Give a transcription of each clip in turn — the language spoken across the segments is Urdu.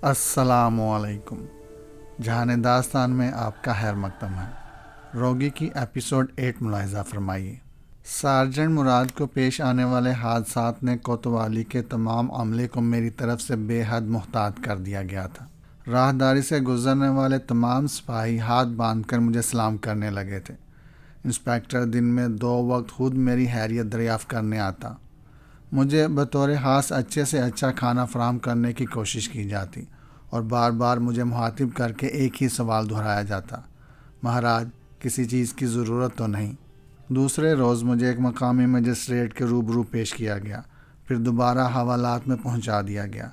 السلام علیکم۔ جہان داستان میں آپ کا خیر مقدم ہے۔ روگی کی ایپیسوڈ 8 ملاحظہ فرمائیے۔ سارجنٹ مراد کو پیش آنے والے حادثات نے کوتوالی کے تمام عملے کو میری طرف سے بے حد محتاط کر دیا گیا تھا۔ راہداری سے گزرنے والے تمام سپاہی ہاتھ باندھ کر مجھے سلام کرنے لگے تھے۔ انسپکٹر دن میں 2 وقت خود میری خیریت دریافت کرنے آتا۔ مجھے بطور خاص اچھے سے اچھا کھانا فراہم کرنے کی کوشش کی جاتی اور بار بار مجھے مخاطب کر کے ایک ہی سوال دہرایا جاتا: مہاراج، کسی چیز کی ضرورت تو نہیں؟ دوسرے روز مجھے ایک مقامی مجسٹریٹ کے روبرو پیش کیا گیا، پھر دوبارہ حوالات میں پہنچا دیا گیا۔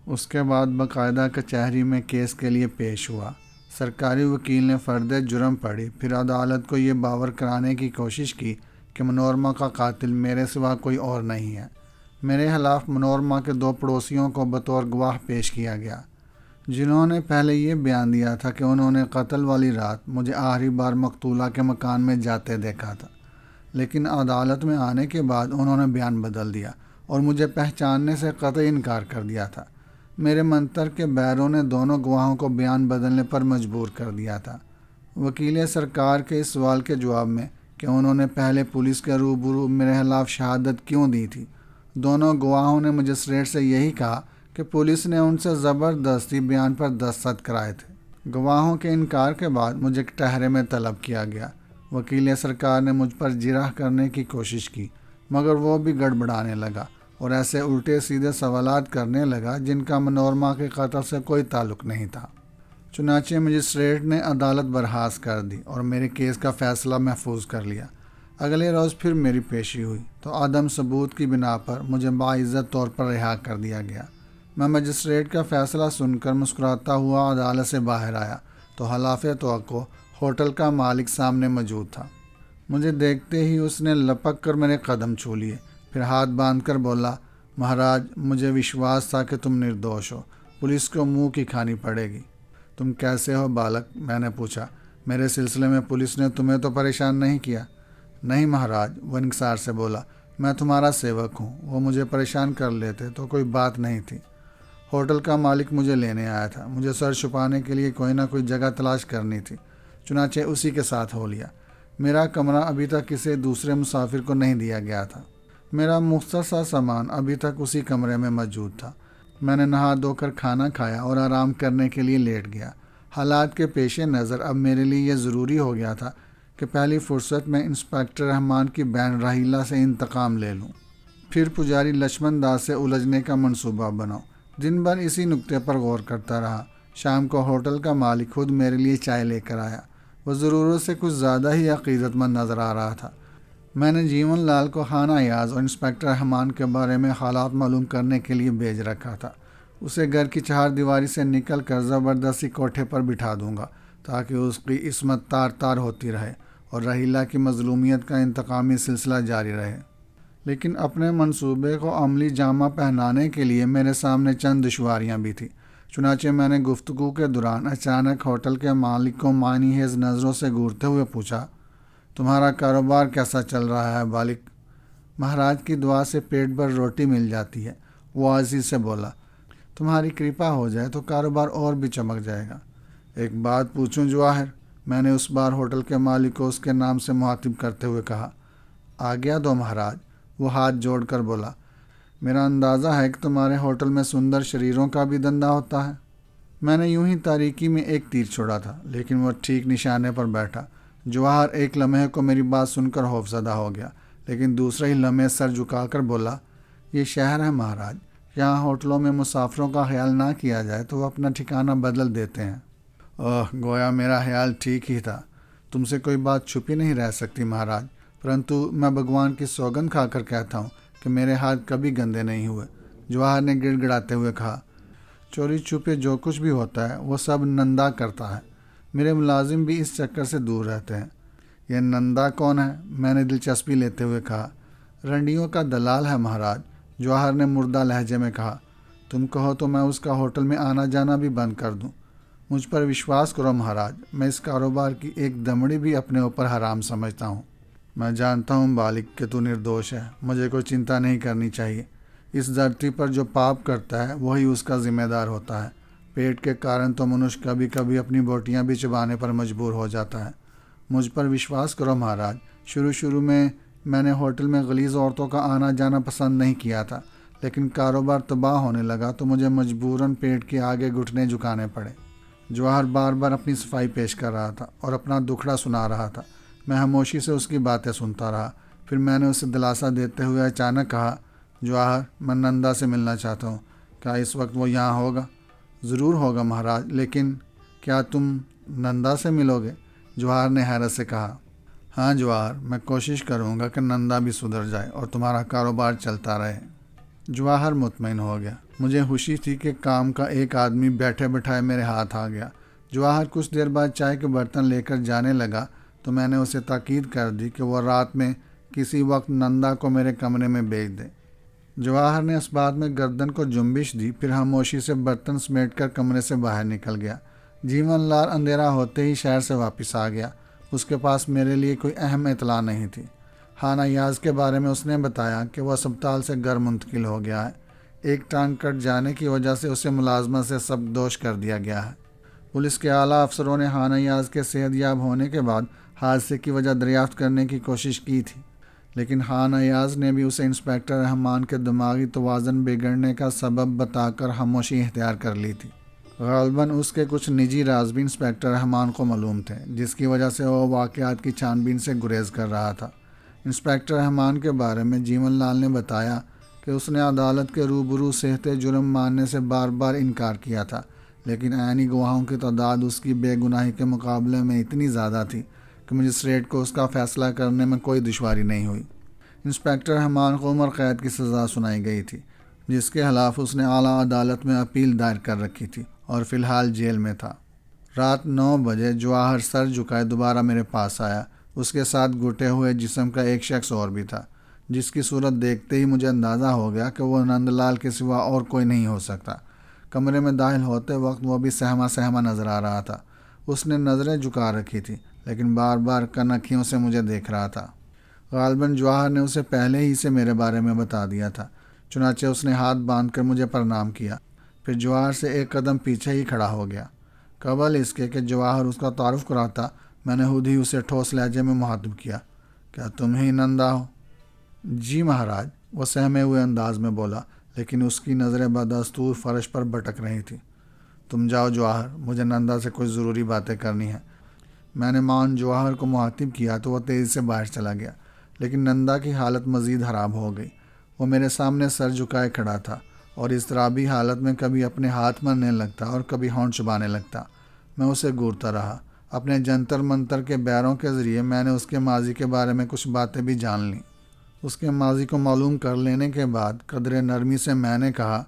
اس کے بعد باقاعدہ کچہری میں کیس کے لیے پیش ہوا۔ سرکاری وکیل نے فرد جرم پڑھی، پھر عدالت کو یہ باور کرانے کی کوشش کی کہ منورما کا قاتل میرے سوا کوئی اور نہیں ہے۔ میرے خلاف منورما کے 2 پڑوسیوں کو بطور گواہ پیش کیا گیا، جنہوں نے پہلے یہ بیان دیا تھا کہ انہوں نے قتل والی رات مجھے آخری بار مقتولہ کے مکان میں جاتے دیکھا تھا، لیکن عدالت میں آنے کے بعد انہوں نے بیان بدل دیا اور مجھے پہچاننے سے قطعی انکار کر دیا تھا۔ میرے منتر کے بیروں نے دونوں گواہوں کو بیان بدلنے پر مجبور کر دیا تھا۔ وکیل سرکار کے اس سوال کے جواب میں کہ انہوں نے پہلے پولیس کے روبرو میرے خلاف شہادت کیوں دی تھی، دونوں گواہوں نے مجسٹریٹ سے یہی کہا کہ پولیس نے ان سے زبردستی بیان پر دستخط کرائے تھے۔ گواہوں کے انکار کے بعد مجھے ٹہرے میں طلب کیا گیا۔ وکیل سرکار نے مجھ پر جرح کرنے کی کوشش کی، مگر وہ بھی گڑبڑانے لگا اور ایسے الٹے سیدھے سوالات کرنے لگا جن کا منورما کے قتل سے کوئی تعلق نہیں تھا۔ چنانچہ مجسٹریٹ نے عدالت برخاست کر دی اور میرے کیس کا فیصلہ محفوظ کر لیا۔ اگلے روز پھر میری پیشی ہوئی تو عدم ثبوت کی بنا پر مجھے باعزت طور پر رہا کر دیا گیا۔ میں مجسٹریٹ کا فیصلہ سن کر مسکراتا ہوا عدالت سے باہر آیا تو خلاف توقع ہوٹل کا مالک سامنے موجود تھا۔ مجھے دیکھتے ہی اس نے لپک کر میرے قدم چھو لیے، پھر ہاتھ باندھ کر بولا: مہاراج، مجھے وشواس تھا کہ تم نردوش ہو، پولیس کو منہ کی کھانی پڑے گی۔ تم کیسے ہو بالک؟ میں نے پوچھا۔ میرے سلسلے میں پولیس نے تمہیں تو پریشان نہیں کیا؟ نہیں مہاراج، وہ انکسار سے بولا، میں تمہارا سیوک ہوں، وہ مجھے پریشان کر لیتے تو کوئی بات نہیں تھی۔ ہوٹل کا مالک مجھے لینے آیا تھا، مجھے سر چھپانے کے لیے کوئی نہ کوئی جگہ تلاش کرنی تھی، چنانچہ اسی کے ساتھ ہو لیا۔ میرا کمرہ ابھی تک کسی دوسرے مسافر کو نہیں دیا گیا تھا۔ میرا مختصر سامان ابھی تک اسی کمرے میں موجود تھا۔ میں نے نہا دھو کر کھانا کھایا اور آرام کرنے کے لیے لیٹ گیا۔ حالات کے پیش نظر اب میرے لیے یہ ضروری ہو گیا تھا کہ پہلی فرصت میں انسپکٹر رحمان کی بہن راہیلہ سے انتقام لے لوں، پھر پجاری لچمن داس سے الجھنے کا منصوبہ بناؤں۔ دن بھر اسی نکتے پر غور کرتا رہا۔ شام کو ہوٹل کا مالک خود میرے لیے چائے لے کر آیا۔ وہ ضرورت سے کچھ زیادہ ہی عقیدت مند نظر آ رہا تھا۔ میں نے جیون لال کو خانہ ایاز اور انسپکٹر رحمان کے بارے میں حالات معلوم کرنے کے لیے بھیج رکھا تھا۔ اسے گھر کی 4 دیواری سے نکل کر زبردستی کوٹھے پر بٹھا دوں گا تاکہ اس کی عصمت تار تار ہوتی رہے اور راہیلہ کی مظلومیت کا انتقامی سلسلہ جاری رہے۔ لیکن اپنے منصوبے کو عملی جامہ پہنانے کے لیے میرے سامنے چند دشواریاں بھی تھیں۔ چنانچہ میں نے گفتگو کے دوران اچانک ہوٹل کے مالک کو معنی خیز نظروں سے گورتے ہوئے پوچھا: تمہارا کاروبار کیسا چل رہا ہے بالک؟ مہاراج کی دعا سے پیٹ بھر روٹی مل جاتی ہے، وہ عاجزی سے بولا۔ تمہاری کرپا ہو جائے تو کاروبار اور بھی چمک جائے گا۔ ایک بات پوچھوں جواہر؟ میں نے اس بار ہوٹل کے مالک کو اس کے نام سے مخاطب کرتے ہوئے کہا۔ آگیا دو مہاراج، وہ ہاتھ جوڑ کر بولا۔ میرا اندازہ ہے کہ تمہارے ہوٹل میں سندر شریروں کا بھی دھندا ہوتا ہے۔ میں نے یوں ہی تاریکی میں ایک تیر چھوڑا تھا، لیکن وہ ٹھیک نشانے پر بیٹھا۔ جواہر ایک لمحے کو میری بات سن کر خوفزدہ ہو گیا، لیکن دوسرے ہی لمحے سر جھکا کر بولا: یہ شہر ہے مہاراج، یہاں ہوٹلوں میں مسافروں کا خیال نہ کیا جائے تو وہ اپنا ٹھکانہ بدل دیتے ہیں۔ گویا میرا خیال ٹھیک ہی تھا۔ تم سے کوئی بات چھپی نہیں رہ سکتی مہاراج، پرنتو میں بھگوان کی سوگند کھا کر کہتا ہوں کہ میرے ہاتھ کبھی گندے نہیں ہوئے۔ جواہر نے گڑ گڑاتے ہوئے کہا۔ چوری چھپے جو کچھ بھی ہوتا ہے وہ سب نندا کرتا ہے، میرے ملازم بھی اس چکر سے دور رہتے ہیں۔ یہ نندا کون ہے؟ میں نے دلچسپی لیتے ہوئے کہا۔ رنڈیوں کا دلال ہے مہاراج، جواہر نے مردہ لہجے میں کہا۔ تم کہو تو میں اس کا ہوٹل میں آنا جانا بھی بند کر دوں۔ مجھ پر وشواس کرو مہاراج، میں اس کاروبار کی ایک دمڑی بھی اپنے اوپر حرام سمجھتا ہوں۔ میں جانتا ہوں بالک کہ تو نردوش ہے، مجھے کوئی چنتا نہیں کرنی چاہیے۔ اس دھرتی پر جو پاپ کرتا ہے وہی اس کا ذمہ دار ہوتا ہے۔ پیٹ کے کارن تو منوش کبھی کبھی اپنی بوٹیاں بھی چبانے پر مجبور ہو جاتا ہے۔ مجھ پر وشواس کرو مہاراج، شروع میں نے ہوٹل میں غلیظ عورتوں کا آنا جانا پسند نہیں کیا تھا، لیکن کاروبار تباہ ہونے لگا تو مجھے مجبوراً پیٹ کے آگے گھٹنے جھکانے پڑے۔ جواہر بار بار اپنی صفائی پیش کر رہا تھا اور اپنا دکھڑا سنا رہا تھا۔ میں خاموشی سے اس کی باتیں سنتا رہا۔ پھر میں نے اسے دلاسا دیتے ہوئے اچانک کہا، جواہر، میں نندا سے ملنا چاہتا ہوں، کیا اس وقت وہ یہاں ہوگا؟ ضرور ہوگا مہاراج، لیکن کیا تم نندا سے ملو گے؟ جواہر نے حیرت سے کہا۔ ہاں جواہر، میں کوشش کروں گا کہ نندا بھی سدھر جائے اور تمہارا کاروبار چلتا رہے۔ جواہر مطمئن ہو گیا۔ مجھے خوشی تھی کہ کام کا ایک آدمی بیٹھے بٹھائے میرے ہاتھ آ گیا۔ جواہر کچھ دیر بعد چائے کے برتن لے کر جانے لگا تو میں نے اسے تاکید کر دی کہ وہ رات میں کسی وقت نندا کو میرے کمرے میں بھیج دے۔ جواہر نے اس بات میں گردن کو جنبش دی، پھر خاموشی سے برتن سمیٹ کر کمرے سے باہر نکل گیا۔ جیون لال اندھیرا ہوتے ہی شہر سے واپس آ گیا۔ اس کے پاس میرے لیے کوئی اہم اطلاع نہیں تھی۔ خانہ یاز کے بارے میں اس نے بتایا کہ وہ اسپتال سے گھر منتقل ہو گیا ہے۔ ایک ٹانگ کٹ جانے کی وجہ سے اسے ملازمت سے سبکدوش کر دیا گیا ہے۔ پولیس کے اعلیٰ افسروں نے خانہ یاز کے صحت یاب ہونے کے بعد حادثے کی وجہ دریافت کرنے کی کوشش کی تھی، لیکن خانہ یاز نے بھی اسے انسپکٹر رحمان کے دماغی توازن بگڑنے کا سبب بتا کر خاموشی اختیار کر لی تھی۔ غالباً اس کے کچھ نجی راز بھی انسپکٹر رحمان کو معلوم تھے، جس کی وجہ سے وہ واقعات کی چھان بین سے گریز کر رہا تھا۔ انسپکٹر رحمان کے بارے میں جیون لال نے بتایا کہ اس نے عدالت کے روبرو صحت جرم ماننے سے بار بار انکار کیا تھا، لیکن عینی گواہوں کی تعداد اس کی بے گناہی کے مقابلے میں اتنی زیادہ تھی کہ مجسٹریٹ کو اس کا فیصلہ کرنے میں کوئی دشواری نہیں ہوئی۔ انسپکٹر رحمان کو عمر قید کی سزا سنائی گئی تھی، جس کے خلاف اس نے اعلیٰ عدالت میں اپیل دائر کر رکھی تھی اور فی الحال جیل میں تھا۔ رات 9 بجے جواہر سر جھکائے دوبارہ میرے پاس آیا۔ اس کے ساتھ گھٹے ہوئے جسم کا ایک شخص اور بھی تھا، جس کی صورت دیکھتے ہی مجھے اندازہ ہو گیا کہ وہ نند لال کے سوا اور کوئی نہیں ہو سکتا۔ کمرے میں داخل ہوتے وقت وہ بھی سہما نظر آ رہا تھا۔ اس نے نظریں جھکا رکھی تھی، لیکن بار بار کنکھیوں سے مجھے دیکھ رہا تھا۔ غالباً جواہر نے اسے پہلے ہی سے میرے بارے میں بتا دیا تھا، چنانچہ اس نے ہاتھ باندھ کر مجھے پرنام کیا، پھر جواہر سے ایک قدم پیچھے ہی کھڑا ہو گیا۔ قبل اس کے کہ جواہر اس کا تعارف کراتا، میں نے خود ہی اسے ٹھوس لہجے میں مخاطب کیا، کیا تم ہی نندا ہو؟ جی مہاراج، وہ سہمے ہوئے انداز میں بولا، لیکن اس کی نظریں بدستور فرش پر بھٹک رہی تھی۔ تم جاؤ جواہر، مجھے نندا سے کچھ ضروری باتیں کرنی ہیں۔ میں نے مان جواہر کو مخاطب کیا تو وہ تیزی سے باہر چلا گیا، لیکن نندا کی حالت مزید خراب ہو گئی۔ وہ میرے سامنے سر جھکائے کھڑا تھا اور اضطرابی حالت میں کبھی اپنے ہاتھ مارنے لگتا اور کبھی ہونٹ چبانے لگتا۔ میں اسے گھورتا رہا۔ اپنے جنتر منتر کے بیروں کے ذریعے میں نے اس کے ماضی کے بارے میں کچھ باتیں بھی جان لیں۔ اس کے ماضی کو معلوم کر لینے کے بعد قدرے نرمی سے میں نے کہا،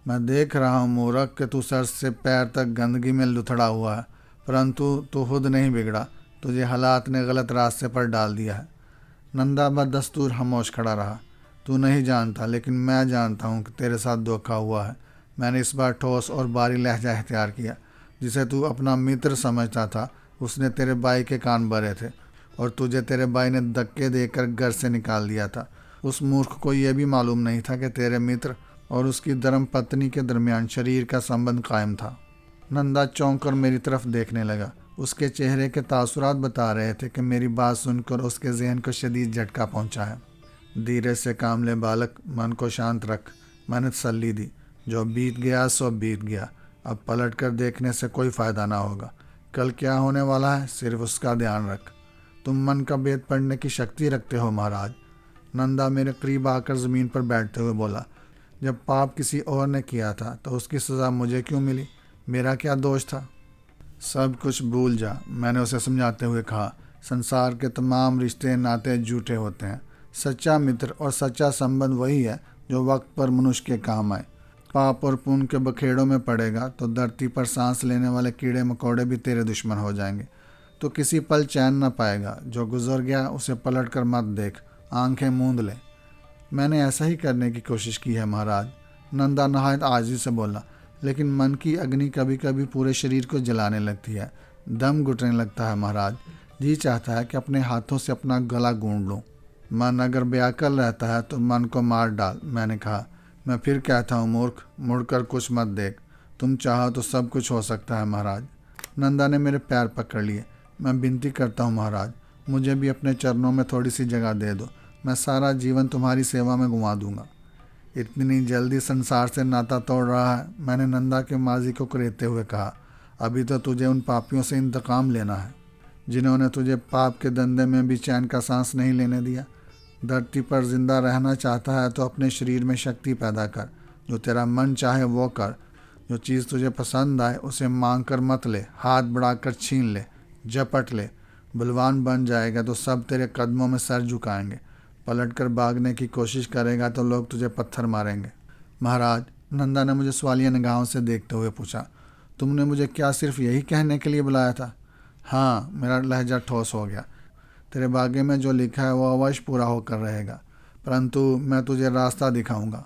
میں دیکھ رہا ہوں مورخ کہ تو سر سے پیر تک گندگی میں لتھڑا ہوا ہے، پرنتو تو خود نہیں بگڑا، تجھے حالات نے غلط راستے پر ڈال دیا ہے۔ نندا بدستور خاموش کھڑا رہا۔ تو نہیں جانتا، لیکن میں جانتا ہوں کہ تیرے ساتھ دھوکا ہوا ہے۔ میں نے اس بار ٹھوس اور باری لہجہ اختیار کیا۔ جسے تو اپنا متر سمجھتا تھا، اس نے تیرے بھائی کے کان بھرے تھے اور تجھے تیرے بھائی نے دھکے دے کر گھر سے نکال دیا تھا۔ اس مورخ کو یہ بھی معلوم نہیں تھا کہ تیرے متر اور اس کی دھرم پتنی کے درمیان شریر کا سمبند قائم تھا۔ نندا چونک کر میری طرف دیکھنے لگا۔ اس کے چہرے کے تاثرات بتا رہے تھے کہ میری بات سن کر اس کے ذہن کو شدید جھٹکا پہنچا ہے۔ دھیرے سے کام لے بالک، من کو شانت رکھ، میں نے تسلی دی۔ جو بیت گیا سو بیت گیا، اب پلٹ کر دیکھنے سے کوئی فائدہ نہ ہوگا۔ کل کیا ہونے والا ہے صرف اس کا دھیان رکھ۔ تم من کا بھید پڑھنے کی شکتی رکھتے ہو مہاراج۔ نندا میرے قریب آ کر زمین پر بیٹھتے ہوئے بولا، جب پاپ کسی اور نے کیا تھا تو اس کی سزا مجھے کیوں ملی؟ میرا کیا دوش تھا؟ سب کچھ بھول جا، میں نے اسے سمجھاتے ہوئے کہا۔ سنسار کے تمام رشتے ناطے جھوٹے ہوتے ہیں۔ سچا متر اور سچا سمبند وہی ہے جو وقت پر منش کے کام آئے۔ پاپ اور پون کے بکھیڑوں میں پڑے گا تو دھرتی پر سانس لینے والے کیڑے مکوڑے بھی تیرے دشمن ہو جائیں گے، تو کسی پل چین نہ پائے گا۔ جو گزر گیا اسے پلٹ کر مت دیکھ، آنکھیں موند لے۔ میں نے ایسا ہی کرنے کی کوشش کی ہے مہاراج، نندا نہایت عاجزی سے بولا، لیکن من کی اگنی کبھی کبھی پورے شریر کو جلانے لگتی ہے، دم گھٹنے لگتا ہے مہاراج۔ جی چاہتا ہے کہ اپنے ہاتھوں سے اپنا گلا گونڈ لوں۔ من اگر بے عقل رہتا ہے تو من کو مار ڈال، میں نے کہا۔ میں پھر کہتا ہوں مورخ، مڑ کر کچھ مت دیکھ، تم چاہو تو سب کچھ ہو سکتا ہے مہاراج۔ نندا نے میرے پیر پکڑ لیے۔ میں بنتی کرتا ہوں مہاراج، مجھے بھی اپنے چرنوں میں تھوڑی سی جگہ دے دو، میں سارا جیون تمہاری سیوا میں گنوا دوں گا۔ اتنی جلدی سنسار سے ناتا توڑ رہا ہے؟ میں نے نندا کے ماضی کو کریدتے ہوئے کہا۔ ابھی تو تجھے ان پاپیوں سے انتقام لینا ہے جنہوں نے تجھے پاپ کے دندے میں بھی چین کا سانس نہیں لینے دیا۔ دھرتی پر زندہ رہنا چاہتا ہے تو اپنے شریر میں شکتی پیدا کر، جو تیرا من چاہے وہ کر، جو چیز تجھے پسند آئے اسے مانگ کر مت لے، ہاتھ بڑھا کر چھین لے، جھپٹ لے۔ بلوان بن جائے گا تو سب تیرے قدموں میں سر جھکائیں گے، پلٹ کر بھاگنے کی کوشش کرے گا تو لوگ تجھے پتھر ماریں گے۔ مہاراج، نندا نے مجھے سوالیہ نگاہوں سے دیکھتے ہوئے پوچھا، تم نے مجھے کیا صرف یہی کہنے کے لیے بلایا تھا؟ ہاں، میرا لہجہ ٹھوس ہو گیا۔ تیرے باغے میں جو لکھا ہے وہ اوش پورا ہو کر رہے گا، پرنتو میں تجھے راستہ دکھاؤں گا۔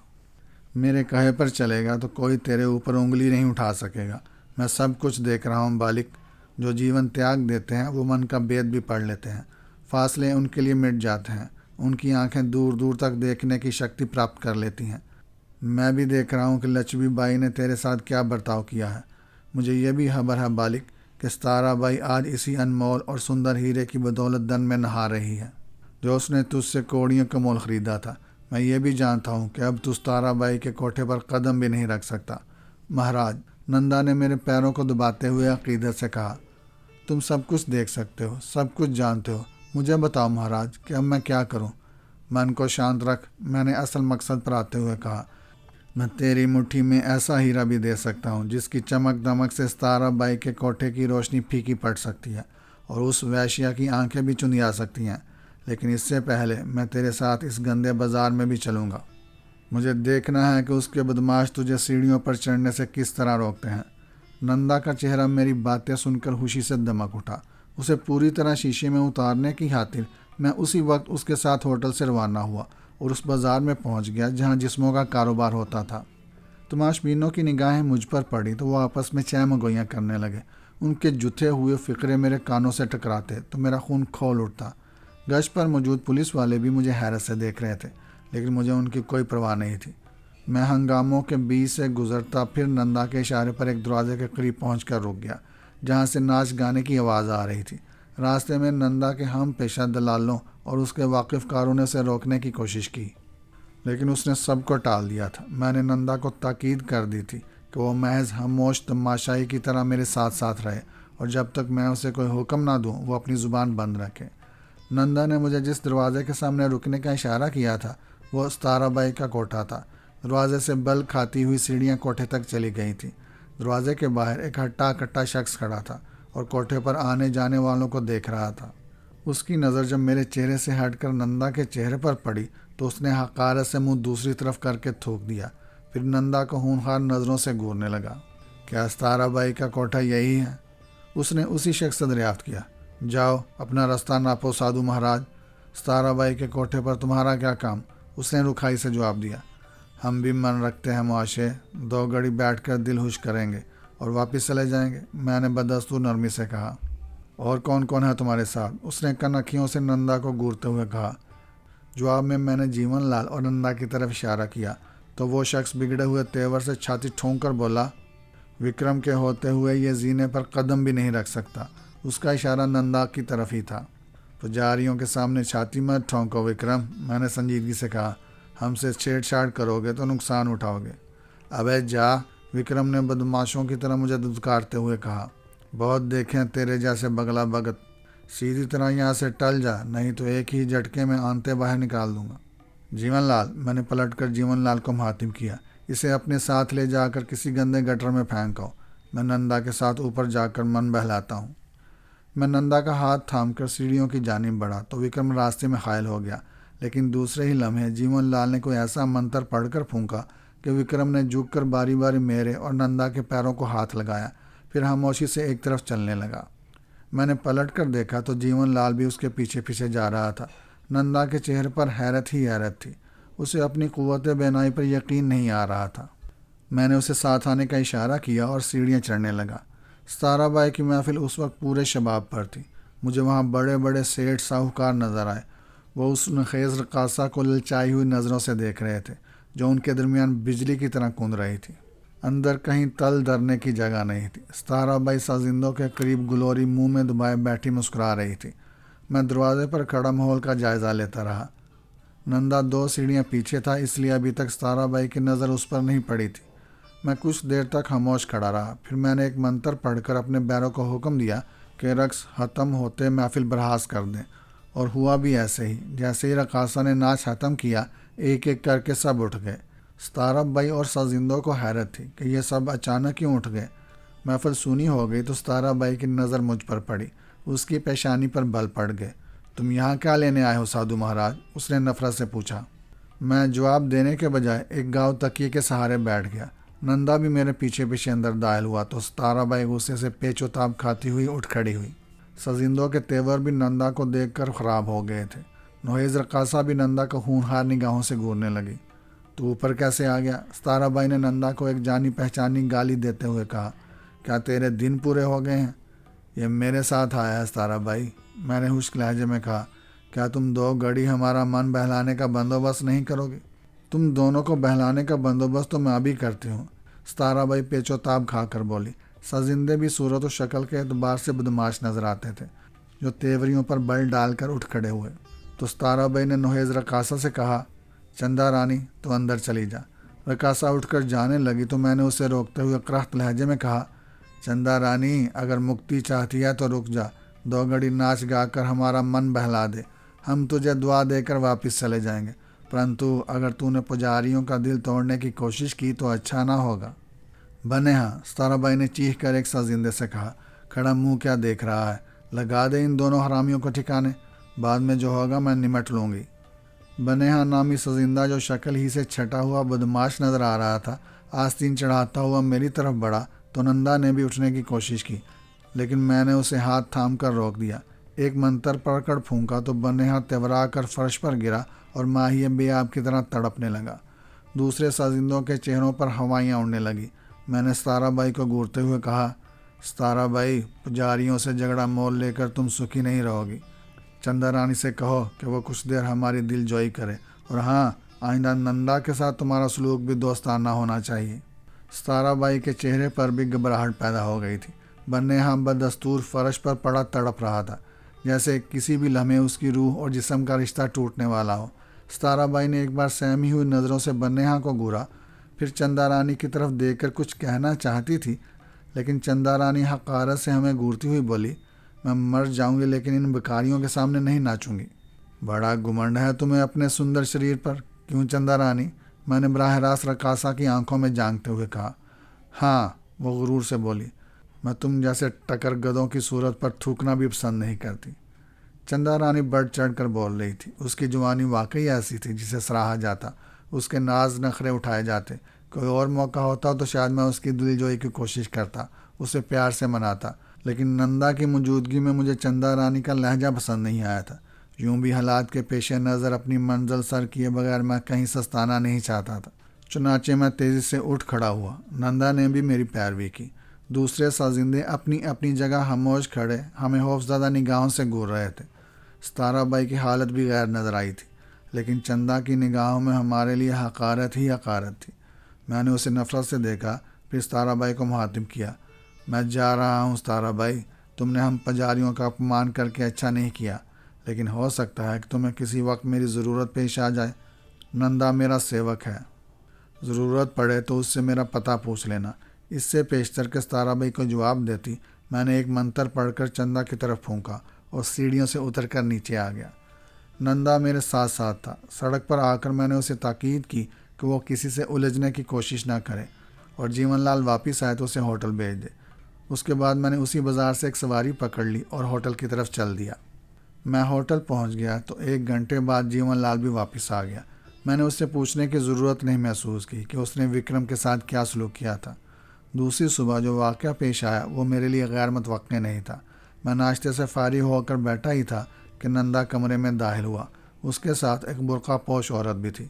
میرے کہے پر چلے گا تو کوئی تیرے اوپر انگلی نہیں اٹھا سکے گا۔ میں سب کچھ دیکھ رہا ہوں بالک۔ جو جیون تیاگ دیتے ہیں وہ من کا بید بھی پڑھ لیتے ہیں، فاصلے ان کے لیے مٹ جاتے ہیں، ان کی آنکھیں دور دور تک دیکھنے کی شکتی پراپت کر لیتی ہیں۔ میں بھی دیکھ رہا ہوں کہ لچھمی بائی نے تیرے ساتھ کیا برتاؤ کیا ہے۔ مجھے یہ بھی خبر ہے بالک کہ ستارہ بائی آج اسی انمول اور سندر ہیرے کی بدولت دن میں نہا رہی ہے جو اس نے تجھ سے کوڑیوں کا مول خریدا تھا۔ میں یہ بھی جانتا ہوں کہ اب تو ستارہ بائی کے کوٹھے پر قدم بھی نہیں رکھ سکتا۔ مہاراج، نندا نے میرے پیروں کو دباتے ہوئے عقیدت سے کہا، تم سب کچھ دیکھ سکتے ہو، سب کچھ جانتے ہو، مجھے بتاؤ مہاراج کہ اب میں کیا کروں؟ من کو شانت رکھ، میں نے اصل مقصد پر آتے ہوئے کہا، میں تیری مٹھی میں ایسا ہیرا بھی دے سکتا ہوں جس کی چمک دمک سے ستارہ بائی کے کوٹھے کی روشنی پھیکی پڑ سکتی ہے اور اس ویشیا کی آنکھیں بھی چندیا سکتی ہیں، لیکن اس سے پہلے میں تیرے ساتھ اس گندے بازار میں بھی چلوں گا۔ مجھے دیکھنا ہے کہ اس کے بدماش تجھے سیڑھیوں پر چڑھنے سے کس طرح روکتے ہیں۔ نندا کا چہرہ میری باتیں سن کر خوشی سے دمک اٹھا۔ اسے پوری طرح شیشے میں اتارنے کی خاطر میں اسی وقت اس کے ساتھ ہوٹل سے روانہ ہوا اور اس بازار میں پہنچ گیا جہاں جسموں کا کاروبار ہوتا تھا۔ تماش بینوں کی نگاہیں مجھ پر پڑی تو وہ آپس میں چہ مگوئیاں کرنے لگے۔ ان کے جتھے ہوئے فقرے میرے کانوں سے ٹکراتے تو میرا خون کھول اٹھتا۔ گشت پر موجود پولیس والے بھی مجھے حیرت سے دیکھ رہے تھے، لیکن مجھے ان کی کوئی پرواہ نہیں تھی۔ میں ہنگاموں کے بیچ سے گزرتا پھر نندا کے اشارے پر ایک دروازے کے قریب پہنچ کر رک گیا جہاں سے ناچ گانے کی آواز آ رہی تھی۔ راستے میں نندا کے ہم پیشہ دلالوں اور اس کے واقف کاروں نے اسے روکنے کی کوشش کی، لیکن اس نے سب کو ٹال دیا تھا۔ میں نے نندا کو تاکید کر دی تھی کہ وہ محض خاموش تماشائی کی طرح میرے ساتھ ساتھ رہے اور جب تک میں اسے کوئی حکم نہ دوں وہ اپنی زبان بند رکھے۔ نندا نے مجھے جس دروازے کے سامنے رکنے کا اشارہ کیا تھا وہ ستارہ بائی کا کوٹھا تھا۔ دروازے سے بل کھاتی ہوئی سیڑھیاں کوٹھے تک چلی گئی تھیں۔ دروازے کے باہر ایک ہٹا کٹا شخص کھڑا تھا اور کوٹھے پر آنے جانے والوں کو دیکھ رہا تھا۔ اس کی نظر جب میرے چہرے سے ہٹ کر نندا کے چہرے پر پڑی تو اس نے حقارت سے منہ دوسری طرف کر کے تھوک دیا، پھر نندا کو ہونہار نظروں سے گھورنے لگا۔ کیا ستارہ بائی کا کوٹھا یہی ہے؟ اس نے اسی شخص سے دریافت کیا۔ جاؤ اپنا راستہ ناپو سادھو مہاراج، ستارہ بائی کے کوٹھے پر تمہارا کیا کام؟ اس نے رکھائی سے جواب دیا۔ ہم بھی من رکھتے ہیں معاشے، 2 گھڑی بیٹھ کر دل خوش کریں گے اور واپس چلے جائیں گے، میں نے بدستور نرمی سے کہا۔ اور کون کون ہے تمہارے ساتھ؟ اس نے کنکھیوں سے نندا کو گورتے ہوئے کہا۔ جواب میں نے جیون لال اور نندا کی طرف اشارہ کیا تو وہ شخص بگڑے ہوئے تیور سے چھاتی ٹھونک کر بولا، وکرم کے ہوتے ہوئے یہ زینے پر قدم بھی نہیں رکھ سکتا۔ اس کا اشارہ نندا کی طرف ہی تھا۔ پجاریوں کے سامنے چھاتی مت ٹھونکو وکرم، میں نے سنجیدگی سے کہا، ہم سے چھیڑ چھاڑ کرو گے تو نقصان اٹھاؤ گے۔ ابے جا، وکرم نے بدماشوں کی طرح مجھے دھتکارتے ہوئے کہا، بہت دیکھیں تیرے جیسے بگلا بگت، سیدھی طرح یہاں سے ٹل جا نہیں تو ایک ہی جھٹکے میں آنتے باہر نکال دوں گا۔ جیون لال، میں نے پلٹ کر جیون لال کو مخاطب کیا، اسے اپنے ساتھ لے جا کر کسی گندے گٹر میں پھینکو، میں نندا کے ساتھ اوپر جا کر من بہلاتا ہوں۔ میں نندا کا ہاتھ تھام کر سیڑھیوں کی جانب بڑھا تو وکرم راستے میں خائل ہو گیا، لیکن دوسرے ہی لمحے جیون لال نے کوئی ایسا منتر پڑھ کر پھونکا کہ وکرم نے جھک کر باری باری میرے اور نندا کے پیروں کو ہاتھ لگایا، پھر خاموشی سے ایک طرف چلنے لگا۔ میں نے پلٹ کر دیکھا تو جیون لال بھی اس کے پیچھے پیچھے جا رہا تھا۔ نندا کے چہرے پر حیرت ہی حیرت تھی، اسے اپنی قوت بینائی پر یقین نہیں آ رہا تھا۔ میں نے اسے ساتھ آنے کا اشارہ کیا اور سیڑھیاں چڑھنے لگا۔ ستارہ بائی کی محفل اس وقت پورے شباب پر تھی۔ مجھے وہاں بڑے بڑے سیٹھ ساہوکار نظر آئے، وہ اس نخیز رقاصہ کو للچائی ہوئی نظروں سے دیکھ رہے تھے جو ان کے درمیان بجلی کی طرح کند رہی تھی۔ اندر کہیں تل دھرنے کی جگہ نہیں تھی۔ ستارہ بائی سازندوں کے قریب گلوری منہ میں دبائے بیٹھی مسکرا رہی تھی۔ میں دروازے پر کھڑا ماحول کا جائزہ لیتا رہا۔ نندا 2 سیڑھیاں پیچھے تھا، اس لیے ابھی تک ستارہ بائی کی نظر اس پر نہیں پڑی تھی۔ میں کچھ دیر تک خاموش کھڑا رہا، پھر میں نے ایک منتر پڑھ کر اپنے بیروں کو حکم دیا کہ رقص ختم ہوتے محفل برحاس کر دیں، اور ہوا بھی ایسے ہی۔ جیسے ہی رقاصہ نے ناچ ختم کیا، ایک ایک کر کے سب اٹھ گئے۔ ستارہ بائی اور سازندوں کو حیرت تھی کہ یہ سب اچانک کیوں اٹھ گئے۔ محفل سونی ہو گئی تو ستارہ بائی کی نظر مجھ پر پڑی، اس کی پیشانی پر بل پڑ گئے۔ تم یہاں کیا لینے آئے ہو سادھو مہاراج؟ اس نے نفرت سے پوچھا۔ میں جواب دینے کے بجائے ایک گاؤ تکیے کے سہارے بیٹھ گیا۔ نندا بھی میرے پیچھے پیچھے اندر داخل ہوا تو ستارہ بائی غصے سے پیچ و تاب کھاتی ہوئی اٹھ کھڑی ہوئی۔ سازندوں کے تیور بھی نندا کو دیکھ کر خراب ہو گئے تھے۔ نوحیز رقاصہ بھی نندا کو خونخوار نگاہوں سے گورنے لگی۔ تو اوپر کیسے آ گیا؟ ستارہ بائی نے نندا کو ایک جانی پہچانی گالی دیتے ہوئے کہا۔ کیا تیرے دن پورے ہو گئے ہیں؟ یہ میرے ساتھ آیا ہے ستارہ بائی، میں نے خشک لہجے میں کہا۔ کیا تم 2 گھڑی ہمارا من بہلانے کا بندوبست نہیں کرو گے؟ تم دونوں کو بہلانے کا بندوبست تو میں ابھی کرتی ہوں، ستارہ بائی پیچ و تاب کھا کر بولی۔ سازندے بھی صورت و شکل کے اعتبار سے بدماش نظر آتے تھے، جو تیوریوں پر بل ڈال کر اٹھ کھڑے ہوئے۔ تو ستارہ بائی نے نوحیز رقاصہ سے کہا، چندا رانی تو اندر چلی جا۔ رقاصہ اٹھ کر جانے لگی تو میں نے اسے روکتے ہوئے قرخت لہجے میں کہا، چندا رانی اگر مکتی چاہتی ہے تو رک جا، 2 گھڑی ناچ گا کر ہمارا من بہلا دے، ہم تجھے دعا دے کر واپس چلے جائیں گے، پرنتو اگر تو نے پجاریوں کا دل توڑنے کی کوشش کی تو اچھا نہ ہوگا۔ بنے ہاں، ستارہ بائی نے چیخ کر ایک سازندے سے کہا۔ کھڑا منہ کیا دیکھ رہا ہے؟ لگا دے ان دونوں حرامیوں کو ٹھکانے، بعد میں جو ہوگا میں نمٹ لوں گی۔ بنےہا نامی سازندہ جو شکل ہی سے چھٹا ہوا بدماش نظر آ رہا تھا، آستین چڑھاتا ہوا میری طرف بڑھا تو نندا نے بھی اٹھنے کی کوشش کی، لیکن میں نے اسے ہاتھ تھام کر روک دیا۔ ایک منتر پڑھ کر پھونکا تو بنےہا تیورا کر فرش پر گرا اور ماہی بے آب کی طرح تڑپنے لگا۔ دوسرے سازندوں کے چہروں پر ہوائیاں اڑنے لگی۔ میں نے ستارہ بائی کو گورتے ہوئے کہا، ستارہ بائی، پجاریوں سے جھگڑا مول لے کر تم سکھی نہیں رہو گی۔ چندا رانی سے کہو کہ وہ کچھ دیر ہماری دل جوئی کرے، اور ہاں، آئندہ نندا کے ساتھ تمہارا سلوک بھی دوستانہ ہونا چاہیے۔ ستارہ بائی کے چہرے پر بھی گھبراہٹ پیدا ہو گئی تھی۔ بنےہا بدستور فرش پر پڑا تڑپ رہا تھا، جیسے کسی بھی لمحے اس کی روح اور جسم کا رشتہ ٹوٹنے والا ہو۔ ستارہ بائی نے ایک بار سہمی ہوئی نظروں سے بنےہا کو گورا، پھر چندا رانی کی طرف دیکھ کر کچھ کہنا چاہتی تھی، لیکن چندا رانی حقارت سے ہمیں گورتی ہوئی بولی، میں مر جاؤں گی لیکن ان بکاریوں کے سامنے نہیں ناچوں گی۔ بڑا گھمنڈ ہے تمہیں اپنے سندر شریر پر، کیوں چندا رانی؟ میں نے براہ راست رقاصہ کی آنکھوں میں جھانکتے ہوئے کہا۔ ہاں، وہ غرور سے بولی، میں تم جیسے ٹکر گدوں کی صورت پر تھوکنا بھی پسند نہیں کرتی۔ چندا رانی بڑھ چڑھ کر بول رہی تھی۔ اس کی جوانی واقعی ایسی تھی جسے سراہا جاتا، اس کے ناز نخرے اٹھائے جاتے۔ کوئی اور موقع ہوتا تو شاید میں اس کی دل جوئی کی کوشش کرتا، اسے پیار سے مناتا، لیکن نندا کی موجودگی میں مجھے چندا رانی کا لہجہ پسند نہیں آیا تھا۔ یوں بھی حالات کے پیش نظر اپنی منزل سر کیے بغیر میں کہیں سستانا نہیں چاہتا تھا۔ چنانچہ میں تیزی سے اٹھ کھڑا ہوا۔ نندا نے بھی میری پیروی کی۔ دوسرے سازندے اپنی اپنی جگہ خاموش کھڑے ہمیں خوف زدہ نگاہوں سے گور رہے تھے۔ ستارہ بائی کی حالت بھی غیر نظر آئی تھی، لیکن چندا کی نگاہوں میں ہمارے لیے حقارت ہی حقارت تھی۔ میں نے اسے نفرت سے دیکھا، پھر ستارہ بائی کو مخاطب کیا۔ میں جا رہا ہوں ستارہ بائی، تم نے ہم پجاریوں کا اپمان کر کے اچھا نہیں کیا، لیکن ہو سکتا ہے کہ تمہیں کسی وقت میری ضرورت پیش آ جائے۔ نندا میرا سیوک ہے، ضرورت پڑے تو اس سے میرا پتہ پوچھ لینا۔ اس سے پیشتر کے ستارہ بائی کو جواب دیتی، میں نے ایک منتر پڑھ کر چندا کی طرف پھونکا اور سیڑھیوں سے اتر کر نیچے آ گیا۔ نندا میرے ساتھ ساتھ تھا۔ سڑک پر آ کر میں نے اسے تاکید کی کہ وہ کسی سے الجھنے کی کوشش نہ کرے، اور جیون لال واپس آئے تو اسے ہوٹل بھیج دے۔ اس کے بعد میں نے اسی بازار سے ایک سواری پکڑ لی اور ہوٹل کی طرف چل دیا۔ میں ہوٹل پہنچ گیا تو 1 گھنٹے بعد جیون لال بھی واپس آ گیا۔ میں نے اس سے پوچھنے کی ضرورت نہیں محسوس کی کہ اس نے وکرم کے ساتھ کیا سلوک کیا تھا۔ دوسری صبح جو واقعہ پیش آیا وہ میرے لیے غیر متوقع نہیں تھا۔ میں ناشتے سے فارغ ہو کر بیٹھا ہی تھا کہ نندا کمرے میں داخل ہوا۔ اس کے ساتھ ایک برقع پوش عورت بھی تھی۔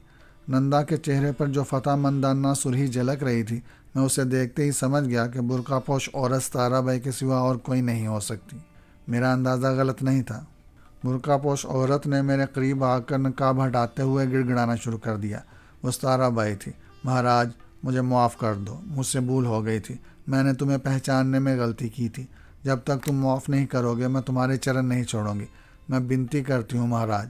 نندا کے چہرے پر جو فتح مندانہ سرخی جھلک رہی تھی، میں اسے دیکھتے ہی سمجھ گیا کہ برقع پوش عورت ستارہ بائی کے سوا اور کوئی نہیں ہو سکتی۔ میرا اندازہ غلط نہیں تھا۔ برقع پوش عورت نے میرے قریب آ کر نقاب ہٹاتے ہوئے گڑ گڑانا شروع کر دیا۔ وہ ستارہ بائی تھی۔ مہاراج، مجھے معاف کر دو، مجھ سے بھول ہو گئی تھی، میں نے تمہیں پہچاننے میں غلطی کی تھی۔ جب تک تم معاف نہیں کرو گے میں تمہارے چرن نہیں چھوڑوں گی، میں بنتی کرتی ہوں مہاراج۔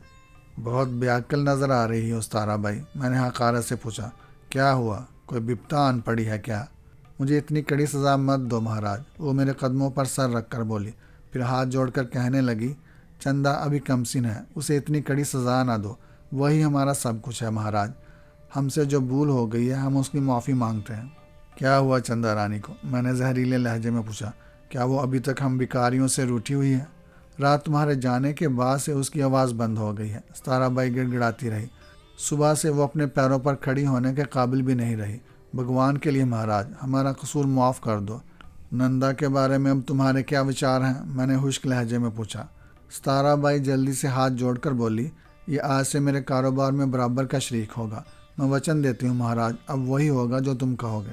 بہت بیعقل نظر آ رہی ہو ستارہ بائی، میں نے حقارت سے پوچھا۔ کیا ہوا، کوئی بپتا آن پڑی ہے کیا؟ مجھے اتنی کڑی سزا مت دو مہاراج، وہ میرے قدموں پر سر رکھ کر بولی، پھر ہاتھ جوڑ کر کہنے لگی، چندا ابھی کمسن ہے، اسے اتنی کڑی سزا نہ دو، وہی ہمارا سب کچھ ہے مہاراج، ہم سے جو بھول ہو گئی ہے ہم اس کی معافی مانگتے ہیں۔ کیا ہوا چندا رانی کو؟ میں نے زہریلے لہجے میں پوچھا۔ کیا وہ ابھی تک ہم بیکاریوں سے روٹھی ہوئی ہے؟ رات تمہارے جانے کے بعد سے اس کی آواز بند ہو گئی ہے، ستارہ بائی گڑ گڑاتی رہی۔ صبح سے وہ اپنے پیروں پر کھڑی ہونے کے قابل بھی نہیں رہی۔ بھگوان کے لیے مہاراج ہمارا قصور معاف کر دو۔ نندا کے بارے میں اب تمہارے کیا وچار ہیں؟ میں نے خشک لہجے میں پوچھا۔ ستارہ بائی جلدی سے ہاتھ جوڑ کر بولی، یہ آج سے میرے کاروبار میں برابر کا شریک ہوگا، میں وچن دیتی ہوں مہاراج، اب وہی ہوگا جو تم کہو گے۔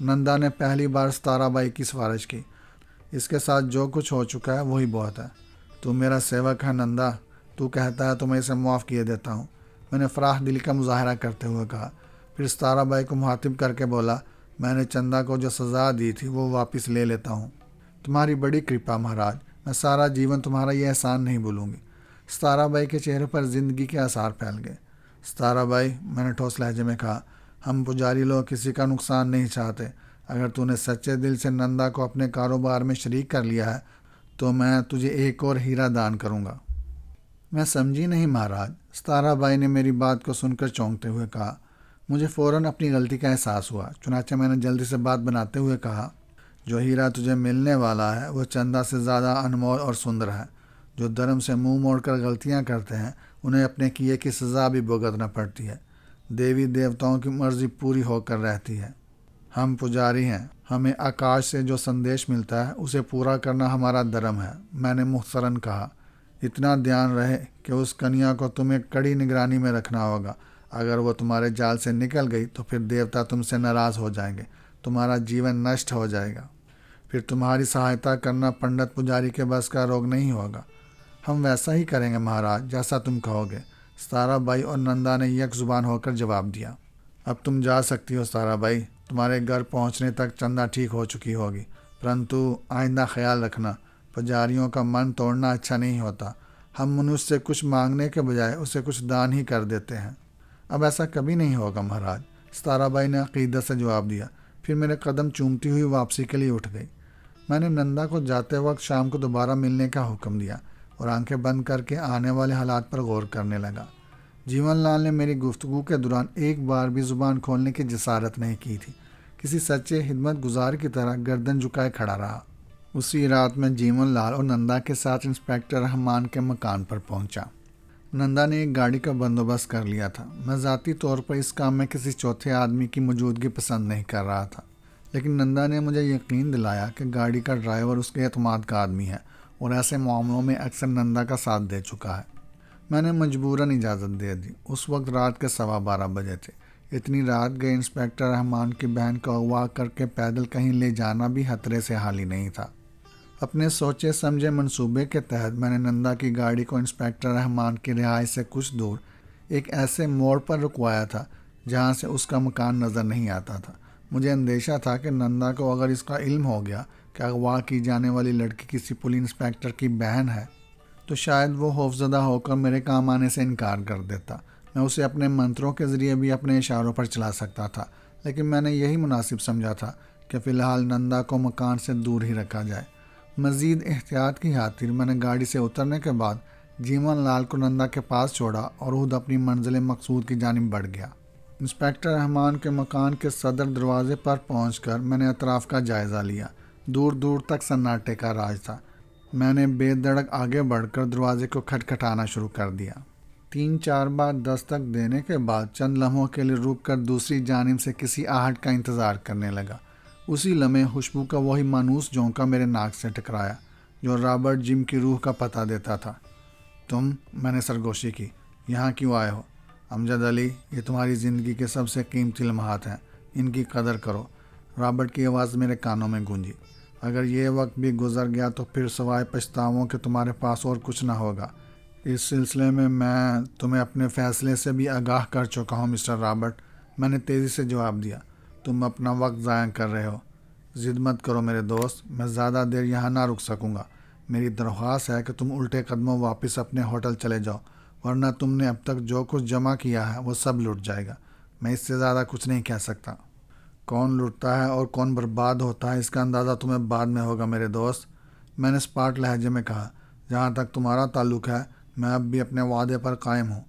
نندا نے پہلی بار ستارہ بائی کی سفارش کی۔ اس کے ساتھ جو کچھ ہو چکا ہے وہی بہت ہے، تو میرا سیوک ہے نندا، تو کہتا ہے تو میں اسے معاف کیے دیتا ہوں، میں نے فراخ دل کا مظاہرہ کرتے ہوئے کہا۔ پھر ستارہ بائی کو مخاطب کر کے بولا، میں نے چندا کو جو سزا دی تھی وہ واپس لے لیتا ہوں۔ تمہاری بڑی کرپا مہاراج، میں سارا جیون تمہارا یہ احسان نہیں بھولوں گی۔ ستارہ بائی کے چہرے پر زندگی کے آثار پھیل گئے۔ ستارہ بائی، میں نے ٹھوس لہجے میں کہا، ہم پجاری لوگ کسی کا نقصان نہیں چاہتے، اگر تو نے سچے دل سے نندا کو اپنے کاروبار میں شریک کر لیا ہے تو میں تجھے ایک اور ہیرا دان کروں گا۔ میں سمجھی نہیں مہاراج، ستارہ بائی نے میری بات کو سن کر چونکتے ہوئے کہا۔ مجھے فوراً اپنی غلطی کا احساس ہوا، چنانچہ میں نے جلدی سے بات بناتے ہوئے کہا، جو ہیرا تجھے ملنے والا ہے وہ چندا سے زیادہ انمول اور سندر ہے۔ جو دھرم سے منہ موڑ کر غلطیاں کرتے ہیں انہیں اپنے کیے کی سزا بھی بھگتنا پڑتی ہے، دیوی دیوتاؤں کی مرضی پوری ہو کر رہتی ہے۔ ہم پجاری ہیں، ہمیں آکاش سے جو سندیش ملتا ہے اسے پورا کرنا ہمارا دھرم ہے۔ میں نے مختصراً کہا، اتنا دھیان رہے کہ اس کنیا کو تمہیں کڑی نگرانی میں رکھنا ہوگا، اگر وہ تمہارے جال سے نکل گئی تو پھر دیوتا تم سے ناراض ہو جائیں گے، تمہارا جیون نشٹ ہو جائے گا، پھر تمہاری سہایتا کرنا پنڈت پجاری کے بس کا روگ نہیں ہوگا۔ ہم ویسا ہی کریں گے مہاراج جیسا تم کہو گے، ستارہ بائی اور نندا نے یک زبان ہو کر جواب دیا۔ اب تم جا سکتی ہو ستارہ بائی، تمہارے گھر پہنچنے تک چندا ٹھیک ہو چکی ہوگی، پرنتو آئندہ خیال رکھنا، پجاریوں کا من توڑنا اچھا نہیں ہوتا، ہم منوش سے کچھ مانگنے کے بجائے اسے کچھ دان ہی کر دیتے ہیں۔ اب ایسا کبھی نہیں ہوگا مہاراج، ستارہ بائی نے عقیدت سے جواب دیا، پھر میرے قدم چومتی ہوئی واپسی کے لیے اٹھ گئی۔ میں نے نندا کو جاتے وقت شام کو دوبارہ ملنے کا حکم دیا اور آنکھیں بند کر کے آنے والے حالات پر غور کرنے لگا۔ جیون لال نے میری گفتگو کے دوران ایک بار بھی زبان کھولنے کی جسارت نہیں کی تھی، کسی سچے خدمت گزار کی طرح گردن جھکائے کھڑا رہا۔ اسی رات میں جیون لال اور نندا کے ساتھ انسپکٹر رحمان کے مکان پر پہنچا۔ نندا نے ایک گاڑی کا بندوبست کر لیا تھا۔ میں ذاتی طور پر اس کام میں کسی چوتھے آدمی کی موجودگی پسند نہیں کر رہا تھا، لیکن نندا نے مجھے یقین دلایا کہ گاڑی کا ڈرائیور اس کے اعتماد کا آدمی ہے اور ایسے معاملوں میں اکثر نندا کا ساتھ دے چکا ہے۔ میں نے مجبوراً اجازت دے دی۔ اس وقت رات کے 12:15 بجے تھے۔ اتنی رات گئے انسپکٹر رحمان کی بہن کو اغوا کر کے پیدل کہیں لے جانا بھی خطرے سے حالی نہیں تھا۔ اپنے سوچے سمجھے منصوبے کے تحت میں نے نندا کی گاڑی کو انسپکٹر رحمان کی رہائش سے کچھ دور ایک ایسے موڑ پر رکوایا تھا جہاں سے اس کا مکان نظر نہیں آتا تھا۔ مجھے اندیشہ تھا کہ نندا کو اگر اس کا علم ہو گیا کہ اغوا کی جانے والی لڑکی کسی پولیس انسپکٹر کی بہن ہے تو شاید وہ خوفزدہ ہو کر میرے کام آنے سے انکار کر دیتا۔ میں اسے اپنے منتروں کے ذریعے بھی اپنے اشاروں پر چلا سکتا تھا، لیکن میں نے یہی مناسب سمجھا تھا کہ فی الحال نندا کو مکان سے دور ہی رکھا جائے۔ مزید احتیاط کی خاطر میں نے گاڑی سے اترنے کے بعد جیون لال کو نندا کے پاس چھوڑا اور خود اپنی منزل مقصود کی جانب بڑھ گیا۔ انسپکٹر رحمان کے مکان کے صدر دروازے پر پہنچ کر میں نے اطراف کا جائزہ لیا۔ دور دور تک سناٹے کا راج تھا۔ میں نے بے دھڑک آگے بڑھ کر دروازے کو کھٹکھٹانا شروع کر دیا۔ 3-4 بار دستک دینے کے بعد چند لمحوں کے لیے رک کر دوسری جانب سے کسی آہٹ کا انتظار کرنے لگا۔ اسی لمحے خوشبو کا وہی مانوس جھونکا میرے ناک سے ٹکرایا جو رابرٹ جم کی روح کا پتہ دیتا تھا۔ تم، میں نے سرگوشی کی، یہاں کیوں آئے ہو؟ امجد علی، یہ تمہاری زندگی کے سب سے قیمتی لمحات ہیں، ان کی قدر کرو۔ رابرٹ کی آواز میرے کانوں میں گونجی۔ اگر یہ وقت بھی گزر گیا تو پھر سوائے پچھتاووں کہ تمہارے پاس اور کچھ نہ ہوگا۔ اس سلسلے میں تمہیں اپنے فیصلے سے بھی آگاہ کر چکا ہوں مسٹر رابرٹ، میں نے تیزی سے جواب دیا۔ تم اپنا وقت ضائع کر رہے ہو۔ ضد مت کرو میرے دوست، میں زیادہ دیر یہاں نہ رک سکوں گا۔ میری درخواست ہے کہ تم الٹے قدموں واپس اپنے ہوٹل چلے جاؤ، ورنہ تم نے اب تک جو کچھ جمع کیا ہے وہ سب لٹ جائے گا۔ میں اس سے زیادہ کچھ نہیں کہہ سکتا۔ کون لٹتا ہے اور کون برباد ہوتا ہے اس کا اندازہ تمہیں بعد میں ہوگا میرے دوست، میں نے اسپاٹ لہجے میں کہا۔ جہاں تک تمہارا تعلق ہے، میں اب بھی اپنے وعدے پر قائم ہوں۔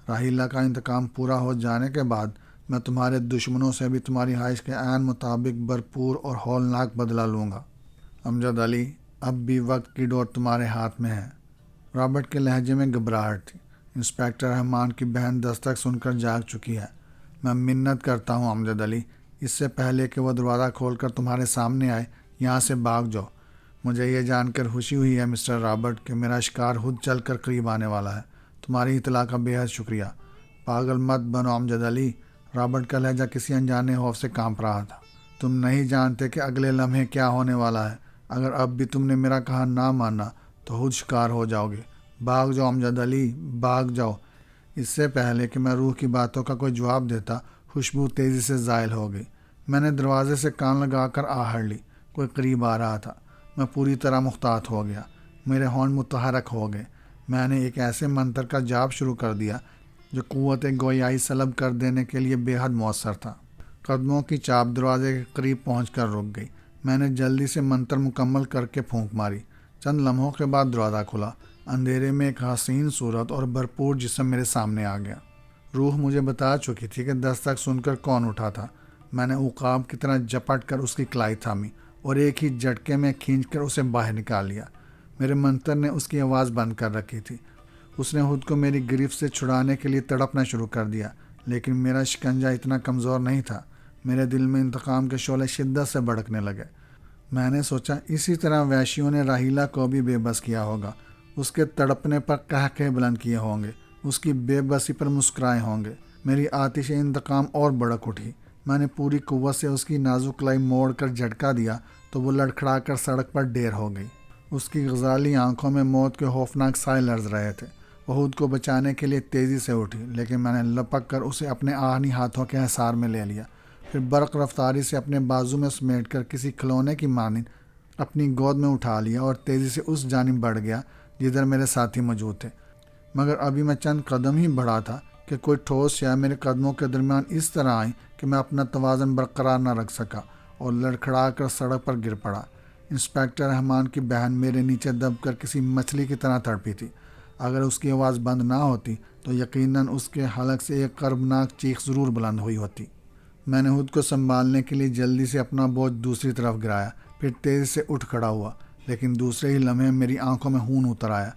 راحیلہ کا انتقام پورا ہو جانے کے بعد میں تمہارے دشمنوں سے بھی تمہاری خواہش کے عین مطابق بھرپور اور ہولناک بدلہ لوں گا۔ امجد علی، اب بھی وقت کی ڈور تمہارے ہاتھ میں ہے۔ رابرٹ کے لہجے میں گھبراہٹ تھی۔ انسپکٹر رحمان کی بہن دستک سن کر جاگ چکی ہے۔ میں منت کرتا ہوں امجد علی، اس سے پہلے کہ وہ دروازہ کھول کر تمہارے سامنے آئے، یہاں سے بھاگ جاؤ۔ مجھے یہ جان کر خوشی ہوئی ہے مسٹر رابرٹ کہ میرا شکار خود چل کر قریب آنے والا ہے۔ تمہاری اطلاع کا بے حد شکریہ۔ پاگل مت بنو امجد علی، رابرٹ کا لہجہ کسی انجانے خوف سے کانپ رہا تھا۔ تم نہیں جانتے کہ اگلے لمحے کیا ہونے والا ہے۔ اگر اب بھی تم نے میرا کہا نہ مانا تو خود شکار ہو جاؤ گے۔ بھاگ جاؤ امجد علی، بھاگ جاؤ۔ اس سے پہلے کہ میں روح کی باتوں کا کوئی جواب دیتا، خوشبو تیزی سے زائل ہو گئی۔ میں نے دروازے سے کان لگا کر آہٹ لی۔ کوئی قریب آ رہا تھا۔ میں پوری طرح محتاط ہو گیا۔ میرے ہونٹ متحرک ہو گئے۔ میں نے ایک ایسے منتر کا جاپ شروع کر دیا جو قوت گویائی سلب کر دینے کے لیے بے حد مؤثر تھا۔ قدموں کی چاپ دروازے کے قریب پہنچ کر رک گئی۔ میں نے جلدی سے منتر مکمل کر کے پھونک ماری۔ چند لمحوں کے بعد دروازہ کھلا۔ اندھیرے میں ایک حسین صورت اور بھرپور جسم میرے سامنے آ گیا۔ روح مجھے بتا چکی تھی کہ دستک سن کر کون اٹھا تھا۔ میں نے عقاب کی طرح جپٹ کر اس کی کلائی تھامی اور ایک ہی جھٹکے میں کھینچ کر اسے باہر نکال لیا۔ میرے منتر نے اس کی آواز بند کر رکھی تھی۔ اس نے خود کو میری گرفت سے چھڑانے کے لیے تڑپنا شروع کر دیا، لیکن میرا شکنجہ اتنا کمزور نہیں تھا۔ میرے دل میں انتقام کے شعلے شدت سے بھڑکنے لگے۔ میں نے سوچا اسی طرح وحشیوں نے راحیلہ کو بھی بے بس کیا ہوگا۔ اس کے تڑپنے پر قہقہے بلند کیے ہوں گے، اس کی بے بسی پر مسکرائے ہوں گے۔ میری آتش انتقام اور بھڑک اٹھی۔ میں نے پوری قوت سے اس کی نازک کلائی موڑ کر جھٹکا دیا تو وہ لڑکھڑا کر سڑک پر ڈھیر ہو گئی۔ اس کی غزالی آنکھوں میں موت کے خوفناک سائے لرز رہے تھے۔ وہ خود کو بچانے کے لیے تیزی سے اٹھی، لیکن میں نے لپک کر اسے اپنے آہنی ہاتھوں کے حصار میں لے لیا۔ پھر برق رفتاری سے اپنے بازو میں سمیٹ کر کسی کھلونے کی مانند اپنی گود میں اٹھا لیا اور تیزی سے اس جانب بڑھ گیا جدھر میرے ساتھی موجود تھے۔ مگر ابھی میں چند قدم ہی بڑھا تھا کہ کوئی ٹھوس شے میرے قدموں کے درمیان اس طرح آئی کہ میں اپنا توازن برقرار نہ رکھ سکا اور لڑکھڑا کر سڑک پر گر پڑا۔ انسپکٹر رحمان کی بہن میرے نیچے دب کر کسی مچھلی کی طرح تڑپی تھی۔ اگر اس کی آواز بند نہ ہوتی تو یقیناً اس کے حلق سے ایک کربناک چیخ ضرور بلند ہوئی ہوتی۔ میں نے خود کو سنبھالنے کے لیے جلدی سے اپنا بوجھ دوسری طرف گرایا، پھر تیزی سے اٹھ کھڑا ہوا، لیکن دوسرے ہی لمحے میری آنکھوں میں خون اتر آیا۔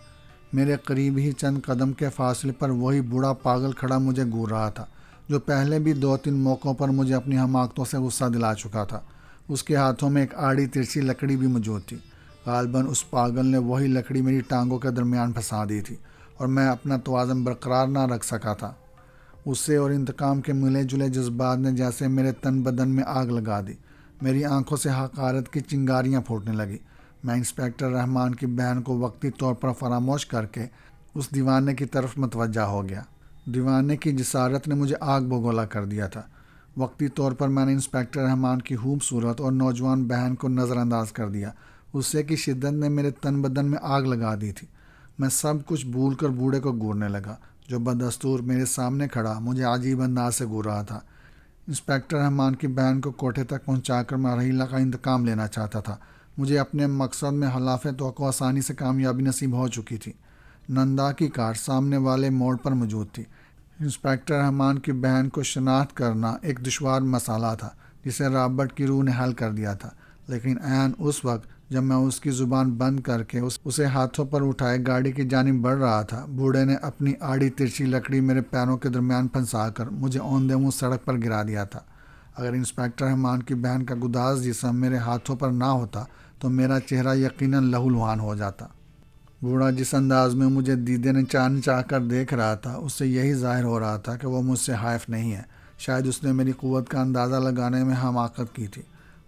میرے قریب ہی چند قدم کے فاصلے پر وہی بوڑھا پاگل کھڑا مجھے گھور رہا تھا، جو پہلے بھی 2-3 موقعوں پر مجھے اپنی حماقتوں سے غصہ دلا چکا تھا۔ اس کے ہاتھوں میں ایک آڑی ترچھی لکڑی بھی موجود تھی۔ غالباً اس پاگل نے وہی لکڑی میری ٹانگوں کے درمیان پھنسا دی تھی اور میں اپنا توازن برقرار نہ رکھ سکا تھا۔ غصے اور انتقام کے ملے جلے جذبات نے جیسے میرے تن بدن میں آگ لگا دی۔ میری آنکھوں سے حقارت کی چنگاریاں پھوٹنے لگی۔ میں انسپکٹر رحمان کی بہن کو وقتی طور پر فراموش کر کے اس دیوانے کی طرف متوجہ ہو گیا۔ دیوانے کی جسارت نے مجھے آگ بگولا کر دیا تھا۔ وقتی طور پر میں نے انسپکٹر رحمان کی خوبصورت اور نوجوان بہن کو نظر انداز کر دیا۔ غصے کی شدت نے میرے تن بدن میں آگ لگا دی تھی۔ میں سب کچھ بھول کر بوڑھے کو گھورنے لگا، جو بدستور میرے سامنے کھڑا مجھے عجیب انداز سے گھور رہا تھا۔ انسپکٹر رحمان کی بہن کو کوٹھے تک پہنچا کر میں راحیلہ کا انتقام لینا چاہتا تھا۔ مجھے اپنے مقصد میں خلاف توقع آسانی سے کامیابی نصیب ہو چکی تھی۔ نندا کی کار سامنے والے موڑ پر موجود تھی۔ انسپکٹر رحمان کی بہن کو شناخت کرنا ایک دشوار مسئلہ تھا جسے رابرٹ کی روح نے حل کر دیا تھا، لیکن عین اس وقت جب میں اس کی زبان بند کر کے اسے ہاتھوں پر اٹھائے گاڑی کی جانب بڑھ رہا تھا، بوڑھے نے اپنی آڑی ترچھی لکڑی میرے پیروں کے درمیان پھنسا کر مجھے اوندے منہ سڑک پر گرا دیا تھا۔ اگر انسپکٹر رحمان کی بہن کا گداز جسم میرے ہاتھوں پر نہ ہوتا تو میرا چہرہ یقیناً لہولہان ہو جاتا۔ بوڑھا جس انداز میں مجھے دیدے نے چاند چاہ کر دیکھ رہا تھا، اس سے یہی ظاہر ہو رہا تھا کہ وہ مجھ سے خائف نہیں ہے۔ شاید اس نے میری قوت کا اندازہ لگانے میں حماقت کی تھی۔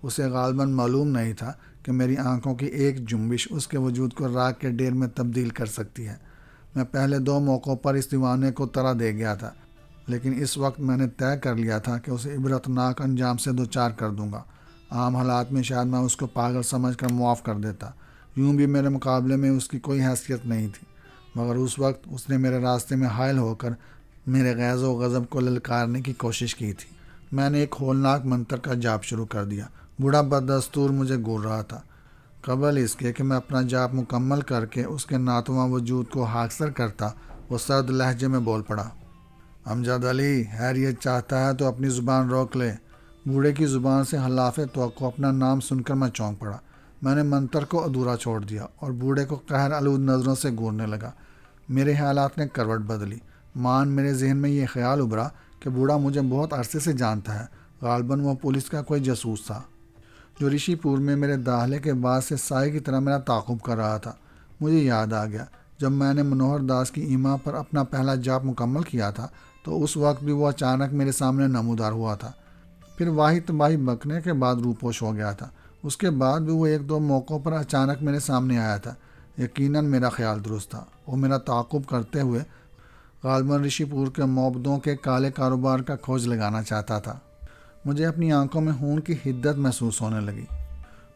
اسے غالباً معلوم نہیں تھا کہ میری آنکھوں کی ایک جنبش اس کے وجود کو راکھ کے ڈھیر میں تبدیل کر سکتی ہے۔ میں پہلے 2 موقعوں پر اس دیوانے کو طرح دے گیا تھا، لیکن اس وقت میں نے طے کر لیا تھا کہ اسے عبرتناک انجام سے دوچار کر دوں گا۔ عام حالات میں شاید میں اس کو پاگل سمجھ کر معاف کر دیتا، یوں بھی میرے مقابلے میں اس کی کوئی حیثیت نہیں تھی، مگر اس وقت اس نے میرے راستے میں حائل ہو کر میرے غیظ و غضب کو للکارنے کی کوشش کی تھی۔ میں نے ایک ہولناک منتر کا جاپ شروع کر دیا۔ بوڑھا بدستور مجھے گور رہا تھا۔ قبل اس کے کہ میں اپنا جاپ مکمل کر کے اس کے ناتواں وجود کو خاکسر کرتا، وہ سرد لہجے میں بول پڑا، امجد علی، خیریت چاہتا ہے تو اپنی زبان روک لے۔ بوڑھے کی زبان سے خلاف توقع اپنا نام سن کر میں چونک پڑا۔ میں نے منتر کو ادھورا چھوڑ دیا اور بوڑھے کو قہر آلود نظروں سے گورنے لگا۔ میرے خیالات نے کروٹ بدلی۔ میرے ذہن میں یہ خیال ابھرا کہ بوڑھا مجھے بہت عرصے سے جانتا ہے، غالباً وہ پولیس کا کوئی جاسوس تھا جو رشی پور میں میرے داخلے کے بعد سے سائے کی طرح میرا تعاقب کر رہا تھا۔ مجھے یاد آ گیا جب میں نے منوہر داس کی ایما پر اپنا پہلا جاپ مکمل کیا تھا تو اس وقت بھی وہ اچانک میرے سامنے نمودار ہوا تھا، پھر واہی تباہی بکنے کے بعد روپوش ہو گیا تھا۔ اس کے بعد بھی وہ 1-2 موقعوں پر اچانک میرے سامنے آیا تھا۔ یقیناً میرا خیال درست تھا، وہ میرا تعاقب کرتے ہوئے غالباً رشی پور کے موبدوں کے کالے کاروبار کا کھوج لگانا چاہتا تھا۔ مجھے اپنی آنکھوں میں خون کی حدت محسوس ہونے لگی۔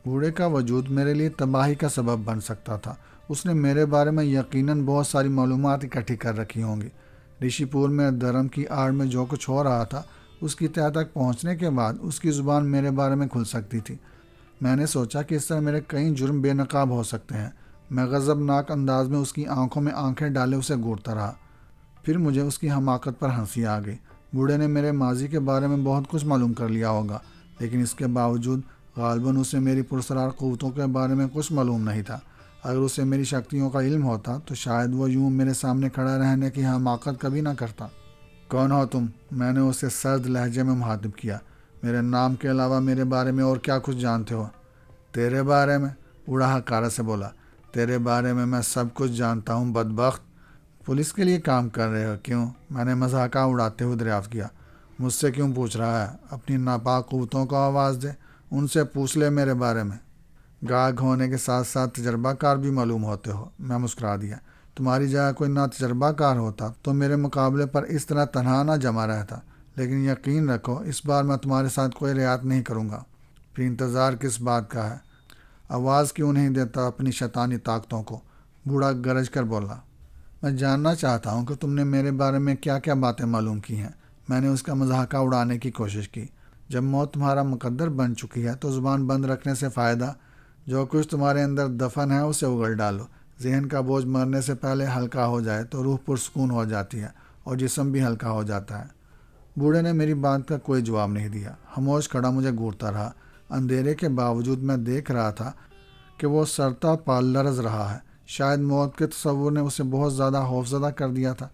بوڑھے کا وجود میرے لیے تباہی کا سبب بن سکتا تھا۔ اس نے میرے بارے میں یقیناً بہت ساری معلومات اکٹھی کر رکھی ہوں گی۔ رشی پور میں دھرم کی آڑ میں جو کچھ ہو رہا تھا، اس کی تہہ تک پہنچنے کے بعد اس کی زبان میرے بارے میں کھل سکتی تھی۔ میں نے سوچا کہ اس طرح میرے کئی جرم بے نقاب ہو سکتے ہیں۔ میں غضبناک انداز میں اس کی آنکھوں میں آنکھیں ڈالے اسے گھورتا رہا۔ پھر مجھے اس کی حماقت پر ہنسی آ گئی۔ بوڑھے نے میرے ماضی کے بارے میں بہت کچھ معلوم کر لیا ہوگا، لیکن اس کے باوجود غالباً اسے میری پرسرار قوتوں کے بارے میں کچھ معلوم نہیں تھا۔ اگر اسے میری شکتیوں کا علم ہوتا تو شاید وہ یوں میرے سامنے کھڑا رہنے کی حماقت کبھی نہ کرتا۔ کون ہو تم؟ میں نے اسے سرد لہجے میں مخاطب کیا۔ میرے نام کے علاوہ میرے بارے میں اور کیا کچھ جانتے ہو؟ تیرے بارے میں؟ بوڑھا حقارت سے بولا، تیرے بارے میں سب کچھ جانتا ہوں بدبخت۔ پولیس کے لیے کام کر رہے ہو؟ کیوں؟ میں نے مذاق اڑاتے ہوئے دریافت کیا۔ مجھ سے کیوں پوچھ رہا ہے؟ اپنی ناپاک قوتوں کو آواز دے، ان سے پوچھ لے میرے بارے میں۔ گاہک ہونے کے ساتھ ساتھ تجربہ کار بھی معلوم ہوتے ہو۔ میں مسکرا دیا۔ تمہاری جگہ کوئی نہ تجربہ کار ہوتا تو میرے مقابلے پر اس طرح تنہا نہ جمع رہتا، لیکن یقین رکھو اس بار میں تمہارے ساتھ کوئی رعایت نہیں کروں گا۔ پھر انتظار کس بات کا ہے؟ آواز کیوں نہیں دیتا اپنی شیطانی طاقتوں کو؟ بوڑھا گرج کر بولا، میں جاننا چاہتا ہوں کہ تم نے میرے بارے میں کیا کیا باتیں معلوم کی ہیں۔ میں نے اس کا مضحکہ اڑانے کی کوشش کی۔ جب موت تمہارا مقدر بن چکی ہے تو زبان بند رکھنے سے فائدہ؟ جو کچھ تمہارے اندر دفن ہے اسے اگل ڈالو۔ ذہن کا بوجھ مرنے سے پہلے ہلکا ہو جائے تو روح پرسکون ہو جاتی ہے اور جسم بھی ہلکا ہو جاتا ہے۔ بوڑھے نے میری بات کا کوئی جواب نہیں دیا، خاموش کھڑا مجھے گھورتا رہا۔ اندھیرے کے باوجود میں دیکھ رہا تھا کہ وہ سرتا پال لرز رہا ہے۔ شاید موت کے تصور نے اسے بہت زیادہ خوفزدہ کر دیا تھا۔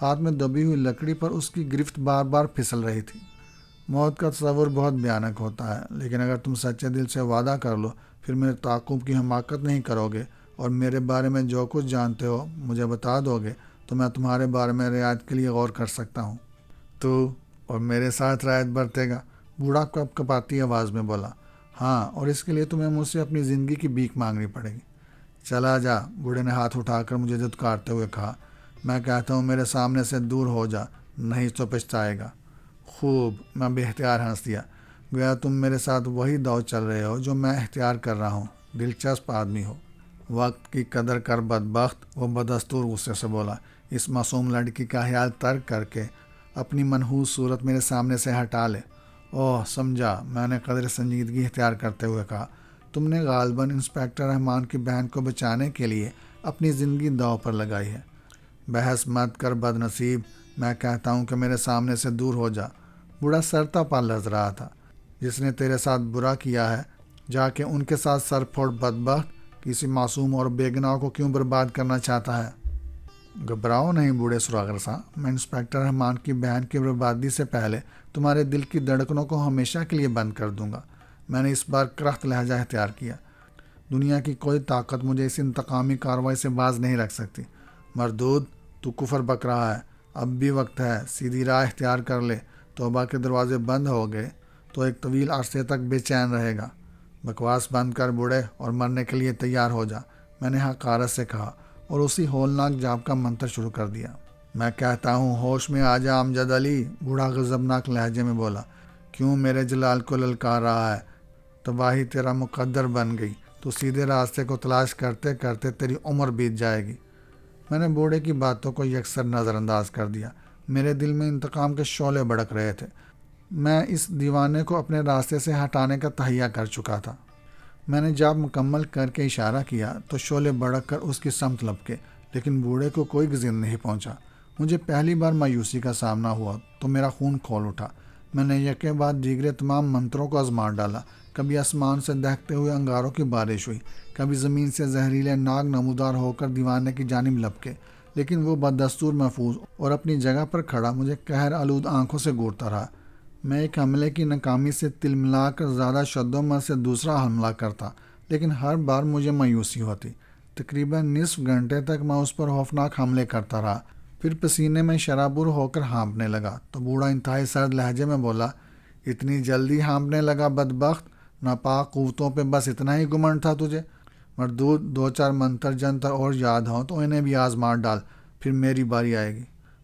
ہاتھ میں دبی ہوئی لکڑی پر اس کی گرفت بار بار پھسل رہی تھی۔ موت کا تصور بہت بھیانک ہوتا ہے، لیکن اگر تم سچے دل سے وعدہ کر لو پھر میرے تعاقب کی حماقت نہیں کرو گے اور میرے بارے میں جو کچھ جانتے ہو مجھے بتا دو گے تو میں تمہارے بارے میں رعایت کے لیے غور کر سکتا ہوں۔ تو اور میرے ساتھ رعایت برتے گا؟ بوڑھا کپ کپاتی آواز میں بولا۔ ہاں، اور اس کے لیے تمہیں مجھ سے اپنی زندگی کی بھیک مانگنی پڑے گی۔ چلا جا، بوڑھے نے ہاتھ اٹھا کر مجھے دھتکارتے ہوئے کہا۔ میں کہتا ہوں میرے سامنے سے دور ہو جا، نہیں تو پچھتائے گا۔ خوب، میں بے اختیار ہنس دیا۔ گویا تم میرے ساتھ وہی داؤ چل رہے ہو جو میں اختیار کر رہا ہوں۔ دلچسپ آدمی ہو۔ وقت کی قدر کر بدبخت، وہ بدستور غصے سے بولا۔ اس معصوم لڑکی کا خیال ترک کر کے اپنی منحوس صورت میرے سامنے سے ہٹا لے۔ اوہ سمجھا، میں نے قدر سنجیدگی اختیار کرتے ہوئے کہا۔ تم نے غالباً انسپکٹر رحمان کی بہن کو بچانے کے لیے اپنی زندگی داؤ پر لگائی ہے۔ بحث مت کر بد نصیب، میں کہتا ہوں کہ میرے سامنے سے دور ہو جا۔ بوڑھا سرتا پا لرز رہا تھا۔ جس نے تیرے ساتھ برا کیا ہے جا کے ان کے ساتھ سر پھوڑ بدبخت، کسی معصوم اور بے گناہ کو کیوں برباد کرنا چاہتا ہے؟ گھبراؤ نہیں بوڑھے سراغر صاحب، میں انسپکٹر رحمان کی بہن کی بربادی سے پہلے تمہارے دل کی دھڑکنوں کو ہمیشہ کے لیے بند کر دوں گا۔ میں نے اس بار کرخت لہجہ اختیار کیا۔ دنیا کی کوئی طاقت مجھے اس انتقامی کارروائی سے باز نہیں رکھ سکتی۔ مردود، تو کفر بک رہا ہے، اب بھی وقت ہے، سیدھی راہ اختیار کر لے۔ توبہ کے دروازے بند ہو گئے تو ایک طویل عرصے تک بے چین رہے گا۔ بکواس بند کر بوڑھے اور مرنے کے لیے تیار ہو جا، میں نے حقارت سے کہا، اور اسی ہولناک جاب کا منتر شروع کر دیا۔ میں کہتا ہوں ہوش میں آ جا امجد علی، بوڑھا غضبناک لہجے میں بولا۔ کیوں میرے جلال کو للکار رہا ہے؟ تباہی تیرا مقدر بن گئی، تو سیدھے راستے کو تلاش کرتے کرتے تیری عمر بیت جائے گی۔ میں نے بوڑھے کی باتوں کو یکسر نظر انداز کر دیا۔ میرے دل میں انتقام کے شعلے بھڑک رہے تھے۔ میں اس دیوانے کو اپنے راستے سے ہٹانے کا تہیہ کر چکا تھا۔ میں نے جاب مکمل کر کے اشارہ کیا تو شعلے بھڑک کر اس کی سمت لپکے، لیکن بوڑھے کو کوئی گزر نہیں پہنچا۔ مجھے پہلی بار مایوسی کا سامنا ہوا تو میرا خون کھول اٹھا۔ میں نے یکے بعد دیگرے تمام منتروں کو آزما ڈالا۔ کبھی آسمان سے دہتے ہوئے انگاروں کی بارش ہوئی، کبھی زمین سے زہریلے ناگ نمودار ہو کر دیوانے کی جانب لپکے، لیکن وہ بددستور محفوظ اور اپنی جگہ پر کھڑا مجھے قہر آلود آنکھوں سے گھورتا رہا۔ میں ایک حملے کی ناکامی سے تل ملا کر زیادہ شدومت سے دوسرا حملہ کرتا، لیکن ہر بار مجھے مایوسی ہوتی۔ تقریباً نصف گھنٹے تک میں اس پر خوفناک حملے کرتا رہا، پھر پسینے میں شرابور ہو کر ہانپنے لگا تو بوڑھا انتہائی سرد لہجے میں بولا، اتنی جلدی ہانپنے لگا بدبخت، ناپاک قوتوں پہ بس اتنا ہی گمنڈ تھا تجھے؟ مردود، 2-4 منتر جنتر اور یاد ہوں تو انہیں بھی آزما ڈال، پھر میری باری آئے گی۔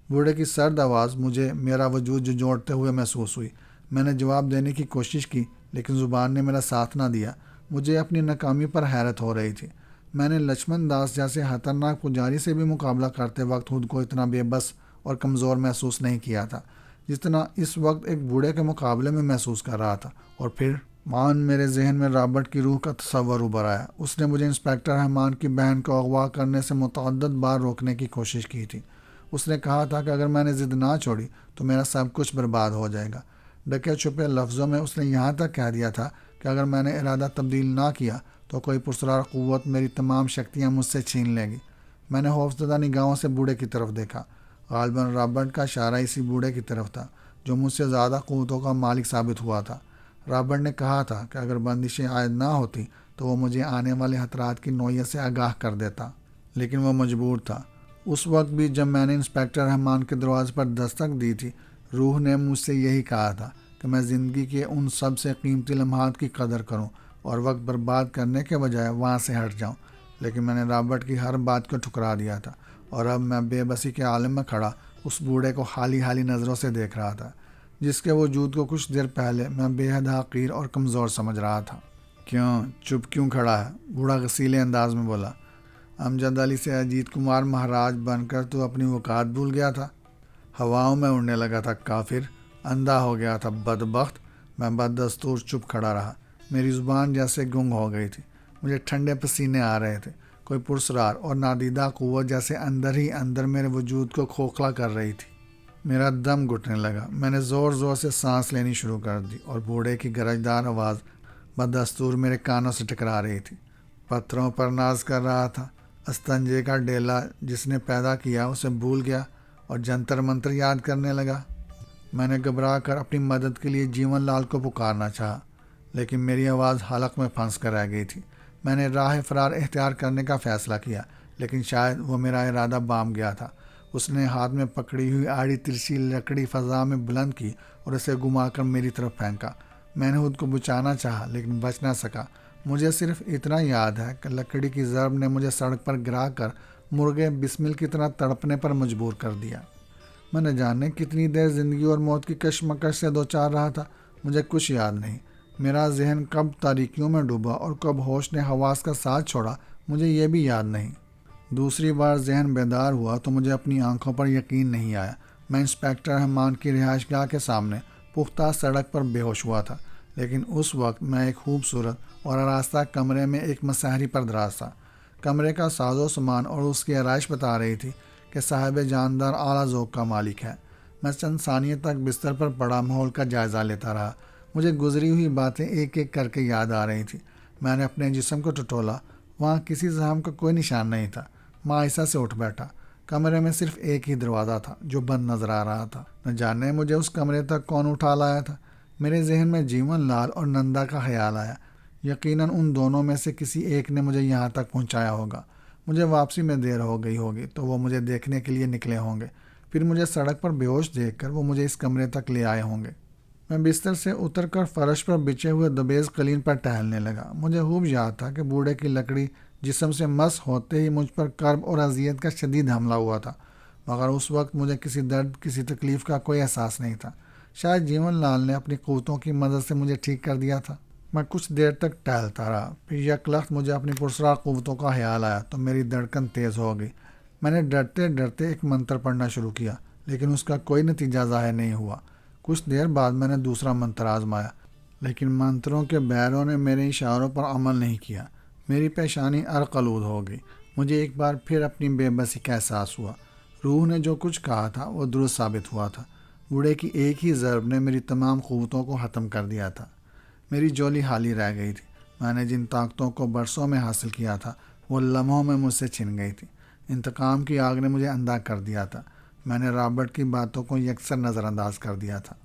بوڑھے کی سرد آواز مجھے میرا وجود جھنجھوڑتے ہوئے محسوس ہوئی۔ میں نے جواب دینے کی کوشش کی، لیکن زبان نے میرا ساتھ نہ دیا۔ مجھے اپنی ناکامی پر حیرت ہو رہی تھی۔ میں نے لچمن داس جیسے خطرناک پجاری سے بھی مقابلہ کرتے وقت خود کو اتنا بے بس اور کمزور محسوس نہیں کیا تھا جتنا اس وقت ایک بوڑھے کے مقابلے میں محسوس کر رہا تھا۔ اور پھر میرے ذہن میں رابرٹ کی روح کا تصور ابھر آیا۔ اس نے مجھے انسپکٹر رحمان کی بہن کو اغوا کرنے سے متعدد بار روکنے کی کوشش کی تھی۔ اس نے کہا تھا کہ اگر میں نے ضد نہ چھوڑی تو میرا سب کچھ برباد ہو جائے گا۔ ڈکے چھپے لفظوں میں اس نے یہاں تک کہہ دیا تھا کہ اگر میں نے ارادہ تبدیل نہ کیا تو کوئی پرسرار قوت میری تمام شکتیاں مجھ سے چھین لے گی۔ میں نے خوفزدہ نگاہوں سے بوڑھے کی طرف دیکھا۔ غالباً رابرٹ کا اشارہ اسی بوڑھے کی طرف تھا جو مجھ سے زیادہ قوتوں کا مالک ثابت ہوا تھا۔ رابرٹ نے کہا تھا کہ اگر بندشیں عائد نہ ہوتی تو وہ مجھے آنے والے خطرات کی نوعیت سے آگاہ کر دیتا، لیکن وہ مجبور تھا۔ اس وقت بھی جب میں نے انسپکٹر رحمان کے دروازے پر دستک دی تھی، روح نے مجھ سے یہی کہا تھا کہ میں زندگی کے ان سب سے قیمتی لمحات کی قدر کروں اور وقت برباد کرنے کے بجائے وہاں سے ہٹ جاؤں، لیکن میں نے رابرٹ کی ہر بات کو ٹھکرا دیا تھا، اور اب میں بے بسی کے عالم میں کھڑا اس بوڑھے کو حالی حالی نظروں سے دیکھ رہا تھا، جس کے وجود کو کچھ دیر پہلے میں بے حد حقیر اور کمزور سمجھ رہا تھا۔ چپ کیوں کھڑا ہے؟ بوڑھا غصیلے انداز میں بولا۔ امجد علی سے اجیت کمار مہاراج بن کر تو اپنی اوقات بھول گیا تھا، ہواؤں میں اڑنے لگا تھا کافر، اندھا ہو گیا تھا بدبخت۔ میں بددستور چپ کھڑا رہا، میری زبان جیسے گنگ ہو گئی تھی، مجھے ٹھنڈے پسینے آ رہے تھے، کوئی پرسرار اور نادیدہ قوت جیسے اندر ہی اندر میرے وجود کو کھوکھلا کر رہی تھی۔ میرا دم گھٹنے لگا، میں نے زور زور سے سانس لینی شروع کر دی، اور بوڑھے کی گرجدار آواز بددستور میرے کانوں سے ٹکرا رہی تھی۔ پتھروں پر ناز کر رہا تھا، استنجے کا ڈیلا جس نے پیدا کیا اسے بھول گیا اور جنتر منتر یاد کرنے لگا۔ میں نے گھبرا کر اپنی مدد کے لیے جیون لال کو پکارنا چاہا، لیکن میری آواز حلق میں پھنس کر رہ گئی تھی۔ میں نے راہ فرار اختیار کرنے کا فیصلہ کیا، لیکن شاید وہ میرا ارادہ بام گیا تھا۔ اس نے ہاتھ میں پکڑی ہوئی آڑی ترچھی لکڑی فضا میں بلند کی اور اسے گھما کر میری طرف پھینکا۔ میں نے خود کو بچانا چاہا لیکن بچ نہ سکا۔ مجھے صرف اتنا یاد ہے کہ لکڑی کی ضرب نے مجھے سڑک پر گرا کر مرغے بسمل کی طرح تڑپنے پر مجبور کر دیا۔ میں نہ جانے کتنی دیر زندگی اور موت کی کشمکش سے دوچار رہا تھا، مجھے کچھ یاد نہیں۔ میرا ذہن کب تاریکیوں میں ڈوبا اور کب ہوش نے حواس کا ساتھ چھوڑا، مجھے یہ بھی یاد نہیں۔ دوسری بار ذہن بیدار ہوا تو مجھے اپنی آنکھوں پر یقین نہیں آیا۔ میں انسپکٹر رحمان کی رہائش گاہ کے سامنے پختہ سڑک پر بے ہوش ہوا تھا، لیکن اس وقت میں ایک خوبصورت اور آراستہ کمرے میں ایک مسحری پر دراز تھا۔ کمرے کا ساز و سامان اور اس کی آرائش بتا رہی تھی کہ صاحب جاندار اعلیٰ ذوق کا مالک ہے۔ میں چند ثانیے تک بستر پر پڑا ماحول کا جائزہ لیتا رہا۔ مجھے گزری ہوئی باتیں ایک ایک کر کے یاد آ رہی تھیں۔ میں نے اپنے جسم کو ٹٹولا، وہاں کسی زخم کا کوئی نشان نہیں تھا۔ مایوسی سے اٹھ بیٹھا۔ کمرے میں صرف ایک ہی دروازہ تھا جو بند نظر آ رہا تھا۔ نہ جانے مجھے اس کمرے تک کون اٹھا لایا تھا۔ میرے ذہن میں جیون لال اور نندا کا خیال آیا۔ یقیناً ان دونوں میں سے کسی ایک نے مجھے یہاں تک پہنچایا ہوگا۔ مجھے واپسی میں دیر ہو گئی ہوگی تو وہ مجھے دیکھنے کے لیے نکلے ہوں گے، پھر مجھے سڑک پر بے ہوش دیکھ کر وہ مجھے اس کمرے تک لے آئے ہوں گے۔ میں بستر سے اتر کر فرش پر بچھے ہوئے دبیز قلین پر ٹہلنے لگا۔ مجھے خوب یاد تھا کہ بوڑھے کی لکڑی جسم سے مس ہوتے ہی مجھ پر کرب اور اذیت کا شدید حملہ ہوا تھا، مگر اس وقت مجھے کسی درد، کسی تکلیف کا کوئی احساس نہیں تھا۔ شاید جیون لال نے اپنی قوتوں کی مدد سے مجھے ٹھیک کر دیا تھا۔ میں کچھ دیر تک ٹہلتا رہا، پھر یکلخت مجھے اپنی پرسرار قوتوں کا خیال آیا تو میری دھڑکن تیز ہو گئی۔ میں نے ڈرتے ڈرتے ایک منتر پڑھنا شروع کیا، لیکن اس کا کوئی نتیجہ ظاہر نہیں ہوا۔ کچھ دیر بعد میں نے دوسرا منتر آزمایا، لیکن منتروں کے بیروں نے میرے اشاروں پر عمل نہیں کیا۔ میری پیشانی ارقلود ہو گئی۔ مجھے ایک بار پھر اپنی بے بسی کا احساس ہوا۔ روح نے جو کچھ کہا تھا وہ درست ثابت ہوا تھا۔ بوڑھے کی ایک ہی ضرب نے میری تمام قوتوں کو ختم کر دیا تھا۔ میری جولی خالی رہ گئی تھی۔ میں نے جن طاقتوں کو برسوں میں حاصل کیا تھا وہ لمحوں میں مجھ سے چھن گئی تھی۔ انتقام کی آگ نے مجھے اندھا کر دیا تھا۔ میں نے رابرٹ کی باتوں کو یکسر نظر انداز کر دیا تھا۔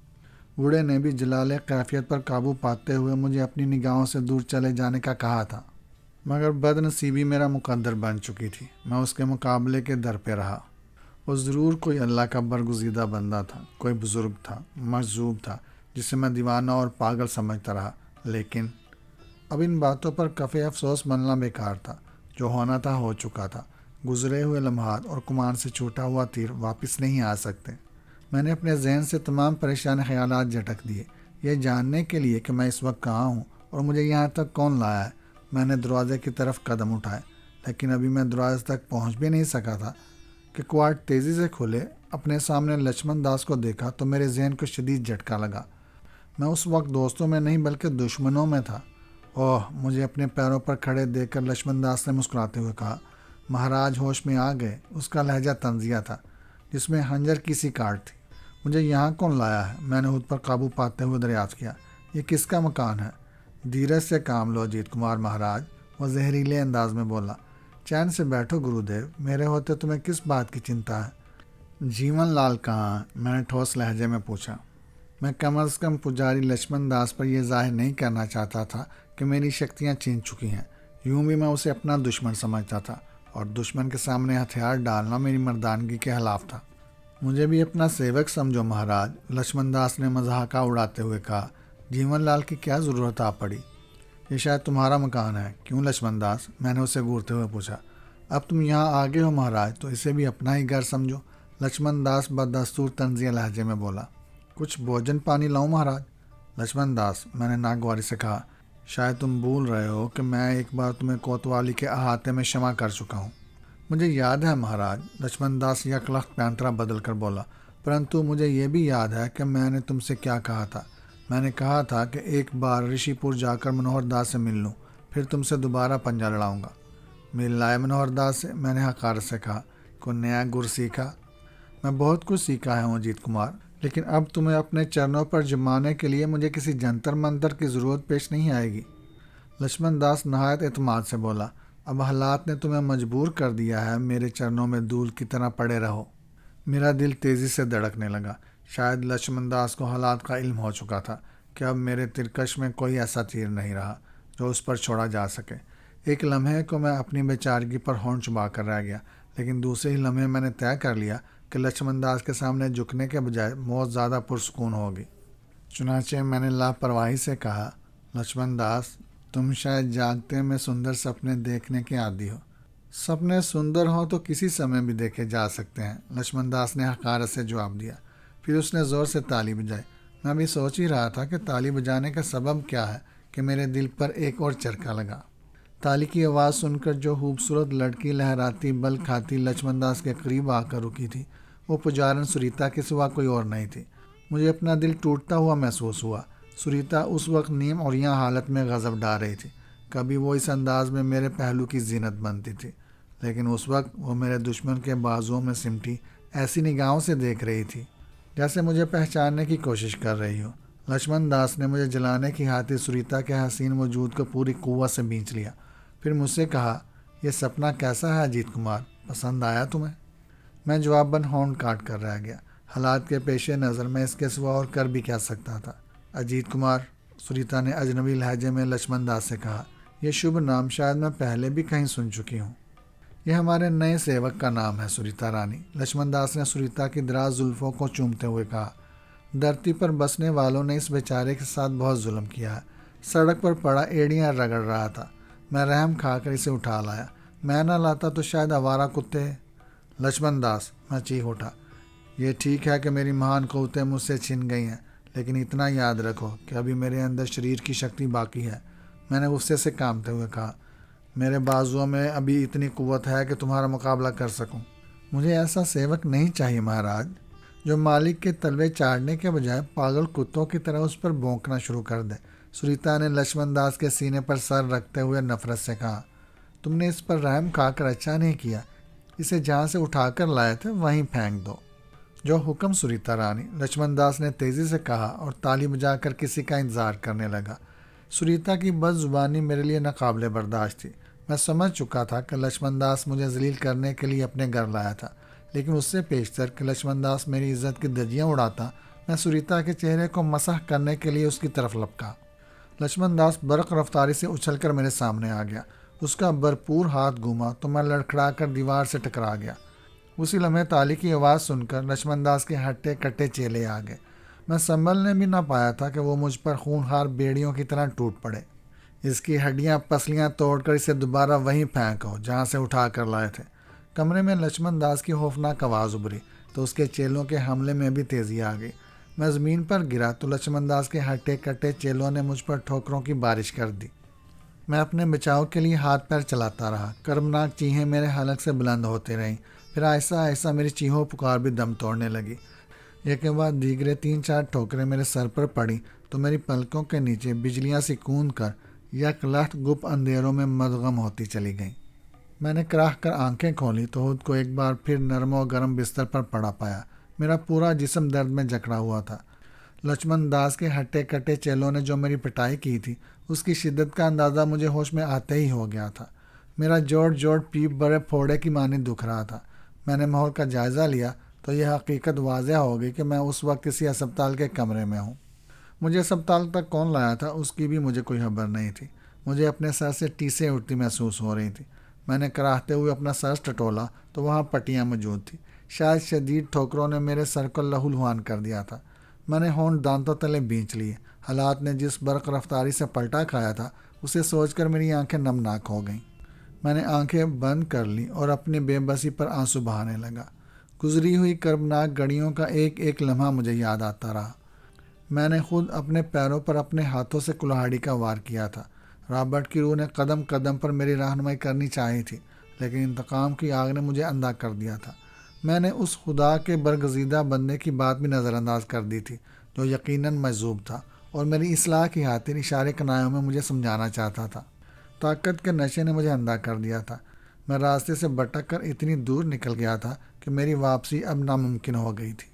بوڑھے نے بھی جلال کیفیت پر قابو پاتے ہوئے مجھے اپنی نگاہوں سے دور چلے جانے کا کہا تھا، مگر بد نصیبی میرا مقدر بن چکی تھی۔ میں اس کے مقابلے کے در پہ رہا۔ وہ ضرور کوئی اللہ کا برگزیدہ بندہ تھا، کوئی بزرگ تھا، مجذوب تھا، جسے میں دیوانہ اور پاگل سمجھتا رہا، لیکن اب ان باتوں پر کفِ افسوس بننا بیکار تھا۔ جو ہونا تھا ہو چکا تھا۔ گزرے ہوئے لمحات اور کمان سے چھوٹا ہوا تیر واپس نہیں آ سکتے۔ میں نے اپنے ذہن سے تمام پریشان خیالات جھٹک دیے، یہ جاننے کے لیے کہ میں اس وقت کہاں ہوں اور مجھے یہاں تک کون لایا ہے۔ میں نے دروازے کی طرف قدم اٹھائے، لیکن ابھی میں دروازے تک پہنچ بھی نہیں سکا تھا کہ کواڑ تیزی سے کھلے۔ اپنے سامنے لچمن داس کو دیکھا تو میرے ذہن کو شدید جھٹکا لگا۔ میں اس وقت دوستوں میں نہیں بلکہ دشمنوں میں تھا۔ اوہ! مجھے اپنے پیروں پر کھڑے دیکھ کر لچمن داس نے مسکراتے ہوئے کہا۔ مہاراج ہوش میں آ گئے۔ اس کا لہجہ طنزیہ تھا، جس میں خنجر کی سی کاٹ تھی۔ مجھے یہاں کون لایا ہے؟ میں نے خود پر قابو پاتے ہوئے دریافت کیا۔ یہ کس کا مکان ہے؟ دھیرج سے کام لو اجیت کمار مہاراج، وہ زہریلے انداز میں بولا۔ چین سے بیٹھو گرودیو، میرے ہوتے تمہیں کس بات کی چنتا ہے؟ جیون لال کہاں؟ میں نے ٹھوس لہجے میں پوچھا۔ میں کم از کم پجاری لچمن داس پر یہ ظاہر نہیں کرنا چاہتا تھا کہ میری شکتیاں چھن چکی ہیں۔ یوں بھی میں اسے اپنا دشمن سمجھتا تھا، اور دشمن کے سامنے ہتھیار ڈالنا میری مردانگی کے خلاف تھا۔ مجھے بھی اپنا سیوک سمجھو مہاراج، لچمن داس نے مضحکہ اڑاتے ہوئے کہا۔ جیون لال کی کیا ضرورت آ پڑی؟ یہ شاید تمہارا مکان ہے، کیوں لچمن داس؟ میں نے اسے گھورتے ہوئے پوچھا۔ اب تم یہاں آگے ہو مہاراج تو اسے بھی اپنا ہی گھر سمجھو، لچمن داس بدستور طنزیہ لہجے میں بولا۔ کچھ بھوجن پانی لاؤں مہاراج؟ لچمن داس، میں نے ناگواری سے کہا، شاید تم بھول رہے ہو کہ میں ایک بار تمہیں کوتوالی کے احاطے میں شمع کر چکا ہوں۔ مجھے یاد ہے مہاراج، لچمن داس یکلخت پینترا بدل کر بولا، پرنتو مجھے یہ بھی یاد ہے کہ میں نے تم سے کیا کہا تھا۔ میں نے کہا تھا کہ ایک بار رشی پور جا کر منوہر داس سے مل لوں، پھر تم سے دوبارہ پنجہ لڑاؤں گا۔ مل لائے منوہر داس سے؟ میں نے حقارت سے کہا۔ کوئی نیا گر سیکھا؟ میں بہت کچھ سیکھا ہے اجیت کمار، لیکن اب تمہیں اپنے چرنوں پر جمانے کے لیے مجھے کسی جنتر منتر کی ضرورت پیش نہیں آئے گی۔ لچمن داس نہایت اعتماد سے بولا۔ اب حالات نے تمہیں مجبور کر دیا ہے، میرے چرنوں میں دھول کی طرح پڑے رہو۔ میرا دل تیزی سے دھڑکنے لگا۔ شاید لچمن داس کو حالات کا علم ہو چکا تھا کہ اب میرے ترکش میں کوئی ایسا تیر نہیں رہا جو اس پر چھوڑا جا سکے۔ ایک لمحے کو میں اپنی بیچارگی پر ہونٹ چبا کر رہ گیا، لیکن دوسرے ہی لمحے میں نے طے کر لیا کہ لچمن داس کے سامنے جھکنے کے بجائے موت زیادہ پرسکون ہوگی۔ چنانچہ میں نے لاپرواہی سے کہا، لچمن داس، تم شاید جاگتے میں سندر سپنے دیکھنے کے عادی ہو۔ سپنے سندر ہوں تو کسی سمے بھی دیکھے جا سکتے ہیں، لچمن داس نے حقارت سے جواب دیا۔ پھر اس نے زور سے تالی بجائی۔ میں بھی سوچ ہی رہا تھا کہ تالی بجانے کا سبب کیا ہے کہ میرے دل پر ایک اور چرکا لگا۔ تالی کی آواز سن کر جو خوبصورت لڑکی لہراتی بل کھاتی لچمن داس کے قریب آ کر رکی تھی، وہ پجارن سریتا کے سوا کوئی اور نہیں تھی۔ مجھے اپنا دل ٹوٹتا ہوا محسوس ہوا۔ سریتا اس وقت نیم اور یہاں حالت میں غضب ڈال رہی تھی۔ کبھی وہ اس انداز میں میرے پہلو کی زینت بنتی تھی، لیکن اس وقت وہ میرے دشمن کے بازوؤں میں سمٹی ایسی نگاہوں سے دیکھ رہی تھی جیسے مجھے پہچاننے کی کوشش کر رہی ہو۔ لچمن داس نے مجھے جلانے کی خاطر سریتا کے حسین وجود کو پوری قوت سے بینچ لیا۔ پھر مجھ سے کہا، یہ سپنا کیسا ہے اجیت کمار؟ پسند آیا تمہیں؟ میں جواباً ہونٹ کاٹ کر رہ گیا۔ حالات کے پیش نظر میں اس کے سوا اور کر بھی کیا سکتا تھا؟ اجیت کمار، سریتا نے اجنبی لہجے میں لچمن داس سے کہا، یہ شبھ نام شاید میں پہلے بھی کہیں سن چکی ہوں۔ یہ ہمارے نئے سیوک کا نام ہے سریتا رانی، لچمن داس نے سریتا کی دراز زلفوں کو چومتے ہوئے کہا۔ دھرتی پر بسنے والوں نے اس بیچارے کے ساتھ بہت ظلم کیا ہے۔ سڑک پر پڑا ایڑیاں رگڑ رہا تھا۔ میں رحم کھا کر اسے اٹھا لایا۔ میں نہ لاتا تو شاید آوارہ کتے۔ لچھمن داس، میں چیخ اٹھا۔ یہ ٹھیک ہے کہ میری مہان قوتیں مجھ سے چھن گئی ہیں، لیکن اتنا یاد رکھو کہ ابھی میرے اندر شریر کی شکتی باقی ہے۔ میں نے غصے سے کانپتے ہوئے کہا، میرے بازوؤں میں ابھی اتنی قوت ہے کہ تمہارا مقابلہ کر سکوں۔ مجھے ایسا سیوک نہیں چاہیے مہاراج، جو مالک کے تلوے چاڑنے کے بجائے پاگل کتوں کی طرح اس پر بھونکنا شروع کر دے۔ سریتا نے لچھمن داس کے سینے پر سر رکھتے ہوئے نفرت سے کہا، تم نے اس پر رحم کھا کر اچھا نہیں کیا۔ اسے جہاں سے اٹھا کر لائے تھے وہیں پھینک دو۔ جو حکم سریتا رانی، لچھمن داس نے تیزی سے کہا اور تالی بجا کر کسی کا انتظار کرنے لگا۔ سریتا کی بد زبانی میرے لیے ناقابل برداشت تھی۔ میں سمجھ چکا تھا کہ لچھمن داس مجھے ذلیل کرنے کے لیے اپنے گھر لایا تھا، لیکن اس سے پیشتر کہ لچھمن داس میری عزت کی دھجیاں اڑاتا، میں سریتا کے چہرے کو مسح کرنے کے لیے اس کی طرف لپکا۔ لچھمن داس برق رفتاری سے اچھل کر میرے سامنے آ گیا۔ اس کا بھرپور ہاتھ گھوما تو میں لڑکھڑا کر دیوار سے ٹکرا گیا۔ اسی لمحے تالی کی آواز سن کر لچھمن داس کے ہٹے کٹے چیلے آ گئے۔ میں سنبھلنے بھی نہ پایا تھا کہ وہ مجھ پر خونخوار بیڑیوں کی طرح ٹوٹ پڑے۔ اس کی ہڈیاں پسلیاں توڑ کر اسے دوبارہ وہیں پھینکو جہاں سے اٹھا کر لائے تھے۔ کمرے میں لچھمن داس کی خوفناک آواز ابھری تو اس کے چیلوں کے حملے میں بھی تیزی آ گئی۔ میں زمین پر گرا تو لچھمن داس کے ہٹے کٹے چیلوں نے مجھ پر ٹھوکروں کی بارش کر دی۔ میں اپنے بچاؤ کے لیے ہاتھ پیر چلاتا رہا۔ کربناک چیخیں میرے حلق سے بلند ہوتی رہیں، پھر آہستہ آہستہ میری چیخوں پکار بھی دم توڑنے لگی۔ ایک کے بعد دیگرے 3-4 ٹھوکریں میرے سر پر پڑیں تو میری پلکوں کے نیچے بجلیاں سی کون کر یک لہت گپ اندھیروں میں مدغم ہوتی چلی گئیں۔ میں نے کراہ کر آنکھیں کھولی تو خود کو ایک بار پھر نرم و گرم بستر پر پڑا پایا۔ میرا پورا جسم درد میں جکڑا ہوا تھا۔ لچھمن داس کے ہٹے کٹے چیلوں نے جو میری پٹائی کی تھی، اس کی شدت کا اندازہ مجھے ہوش میں آتے ہی ہو گیا تھا۔ میرا جوڑ جوڑ پیپ بڑے پھوڑے کی مانند دکھ رہا تھا۔ میں نے ماحول کا جائزہ لیا تو یہ حقیقت واضح ہو گئی کہ میں اس وقت کسی اسپتال کے کمرے میں ہوں۔ مجھے اسپتال تک کون لایا تھا اس کی بھی مجھے کوئی خبر نہیں تھی۔ مجھے اپنے سر سے ٹیسیں اٹھتی محسوس ہو رہی تھیں۔ میں نے کراہتے ہوئے اپنا سر ٹٹولا تو وہاں پٹیاں موجود تھیں۔ شاید شدید ٹھوکروں نے میرے سر کو لہولہان کر دیا تھا۔ میں نے ہونٹ دانتوں تلے بینچ لیے۔ حالات نے جس برق رفتاری سے پلٹا کھایا تھا اسے سوچ کر میری آنکھیں نمناک ہو گئیں۔ میں نے آنکھیں بند کر لیں اور اپنی بے بسی پر آنسو بہانے لگا۔ گزری ہوئی کربناک گھڑیوں کا ایک ایک لمحہ مجھے یاد آتا رہا۔ میں نے خود اپنے پیروں پر اپنے ہاتھوں سے کلہاڑی کا وار کیا تھا۔ رابرٹ کی روح نے قدم قدم پر میری رہنمائی کرنی چاہی تھی، لیکن انتقام کی آگ نے مجھے اندھا کر دیا تھا۔ میں نے اس خدا کے برگزیدہ بندے کی بات بھی نظر انداز کر دی تھی جو یقیناً مجذوب تھا اور میری اصلاح کی خاطر اشارے کنایوں میں مجھے سمجھانا چاہتا تھا۔ طاقت کے نشے نے مجھے اندھا کر دیا تھا۔ میں راستے سے بھٹک کر اتنی دور نکل گیا تھا کہ میری واپسی اب ناممکن ہو گئی تھی۔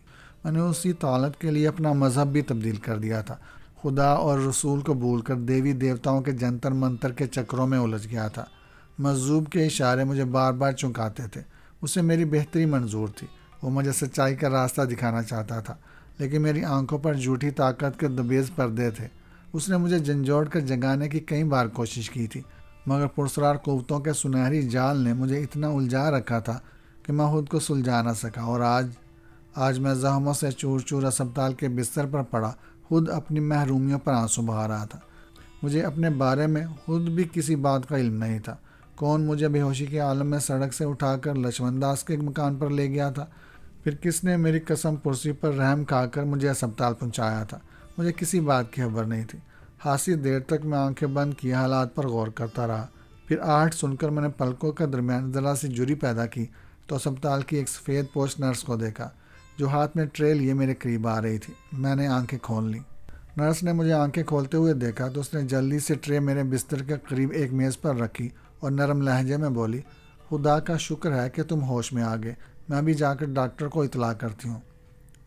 میں نے اسی طالت کے لیے اپنا مذہب بھی تبدیل کر دیا تھا۔ خدا اور رسول کو بھول کر دیوی دیوتاؤں کے جنتر منتر کے چکروں میں الجھ گیا تھا۔ مجذوب کے اشارے مجھے بار بار چونکاتے تھے۔ اسے میری بہتری منظور تھی۔ وہ مجھے سچائی کا راستہ دکھانا چاہتا تھا، لیکن میری آنکھوں پر جھوٹی طاقت کے دبیز پردے تھے۔ اس نے مجھے جھنجھوڑ کر جگانے کی کئی بار کوشش کی تھی، مگر پرسرار قوتوں کے سنہری جال نے مجھے اتنا الجھا رکھا تھا کہ میں خود کو سلجھا نہ سکا، اور آج میں زخموں سے چور چور اسپتال کے بستر پر پڑا خود اپنی محرومیوں پر آنسو بہا رہا تھا۔ مجھے اپنے بارے میں خود بھی کسی بات کا علم نہیں تھا۔ کون مجھے بے ہوشی کے عالم میں سڑک سے اٹھا کر لچھمن داس کے مکان پر لے گیا تھا؟ پھر کس نے میری قسم پرسی پر رحم کھا کر مجھے اسپتال پہنچایا تھا؟ مجھے کسی بات کی خبر نہیں تھی۔ خاصی دیر تک میں آنکھیں بند کیے حالات پر غور کرتا رہا۔ پھر آہٹ سن کر میں نے پلکوں کے درمیان ذرا سی جھری پیدا کی تو اسپتال کی ایک سفید پوش نرس کو دیکھا جو ہاتھ میں ٹرے لیے میرے قریب آ رہی تھی۔ میں نے آنکھیں کھول لیں۔ نرس نے مجھے آنکھیں کھولتے ہوئے دیکھا تو اس نے جلدی سے ٹرے میرے بستر کے قریب ایک میز پر رکھی اور نرم لہجے میں بولی، خدا کا شکر ہے کہ تم ہوش میں آ گئے، میں ابھی جا کر ڈاکٹر کو اطلاع کرتی ہوں۔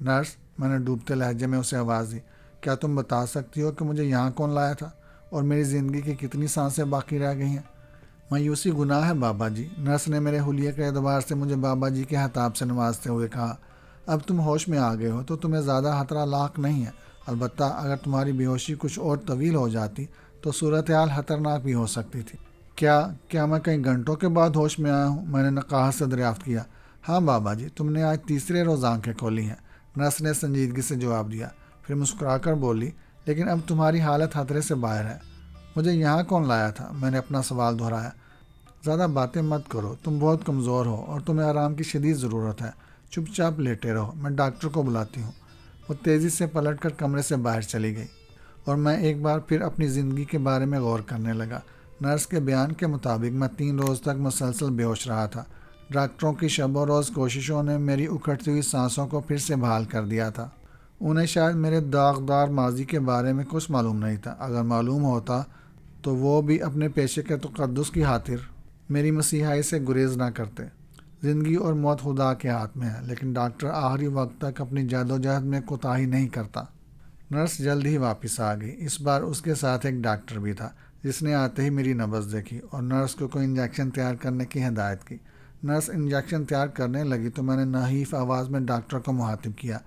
نرس، میں نے ڈوبتے لہجے میں اسے آواز دی، کیا تم بتا سکتی ہو کہ مجھے یہاں کون لایا تھا اور میری زندگی کی کتنی سانسیں باقی رہ گئی ہیں؟ مایوسی گناہ ہے بابا جی، نرس نے میرے حلیے کے اعتبار سے مجھے بابا جی کے خطاب سے نوازتے ہوئے کہا۔ اب تم ہوش میں آ گئے ہو تو تمہیں زیادہ خطرہ لاحق نہیں ہے، البتہ اگر تمہاری بے ہوشی کچھ اور طویل ہو جاتی تو صورتحال خطرناک بھی ہو سکتی تھی۔ کیا میں کئی گھنٹوں کے بعد ہوش میں آیا ہوں؟ میں نے نقاہت سے دریافت کیا۔ ہاں بابا جی، تم نے آج تیسرے روز آنکھیں کھولی ہیں، نرس نے سنجیدگی سے جواب دیا، پھر مسکرا کر بولی، لیکن اب تمہاری حالت خطرے سے باہر ہے۔ مجھے یہاں کون لایا تھا؟ میں نے اپنا سوال دہرایا۔ زیادہ باتیں مت کرو، تم بہت کمزور ہو اور تمہیں آرام کی شدید ضرورت ہے۔ چپ چاپ لیٹے رہو، میں ڈاکٹر کو بلاتی ہوں۔ وہ تیزی سے پلٹ کر کمرے سے باہر چلی گئی اور میں ایک بار پھر اپنی زندگی کے بارے میں غور کرنے لگا۔ نرس کے بیان کے مطابق میں 3 روز تک مسلسل بے ہوش رہا تھا۔ ڈاکٹروں کی شب و روز کوششوں نے میری اکھڑتی ہوئی سانسوں کو پھر سے بحال کر دیا تھا۔ انہیں شاید میرے داغدار ماضی کے بارے میں کچھ معلوم نہیں تھا۔ اگر معلوم ہوتا تو وہ بھی اپنے پیشے کے تقدس کی خاطر میری مسیحائی سے گریز نہ کرتے۔ زندگی اور موت خدا کے ہاتھ میں ہے، لیکن ڈاکٹر آخری وقت تک اپنی جدوجہد میں کوتاہی نہیں کرتا۔ نرس جلد ہی واپس آ گئی۔ اس بار اس کے ساتھ ایک ڈاکٹر بھی تھا، جس نے آتے ہی میری نبض دیکھی اور نرس کو کوئی انجیکشن تیار کرنے کی ہدایت کی۔ نرس انجیکشن تیار کرنے لگی تو میں نے نحیف آواز میں ڈاکٹر کو مخاطب کیا،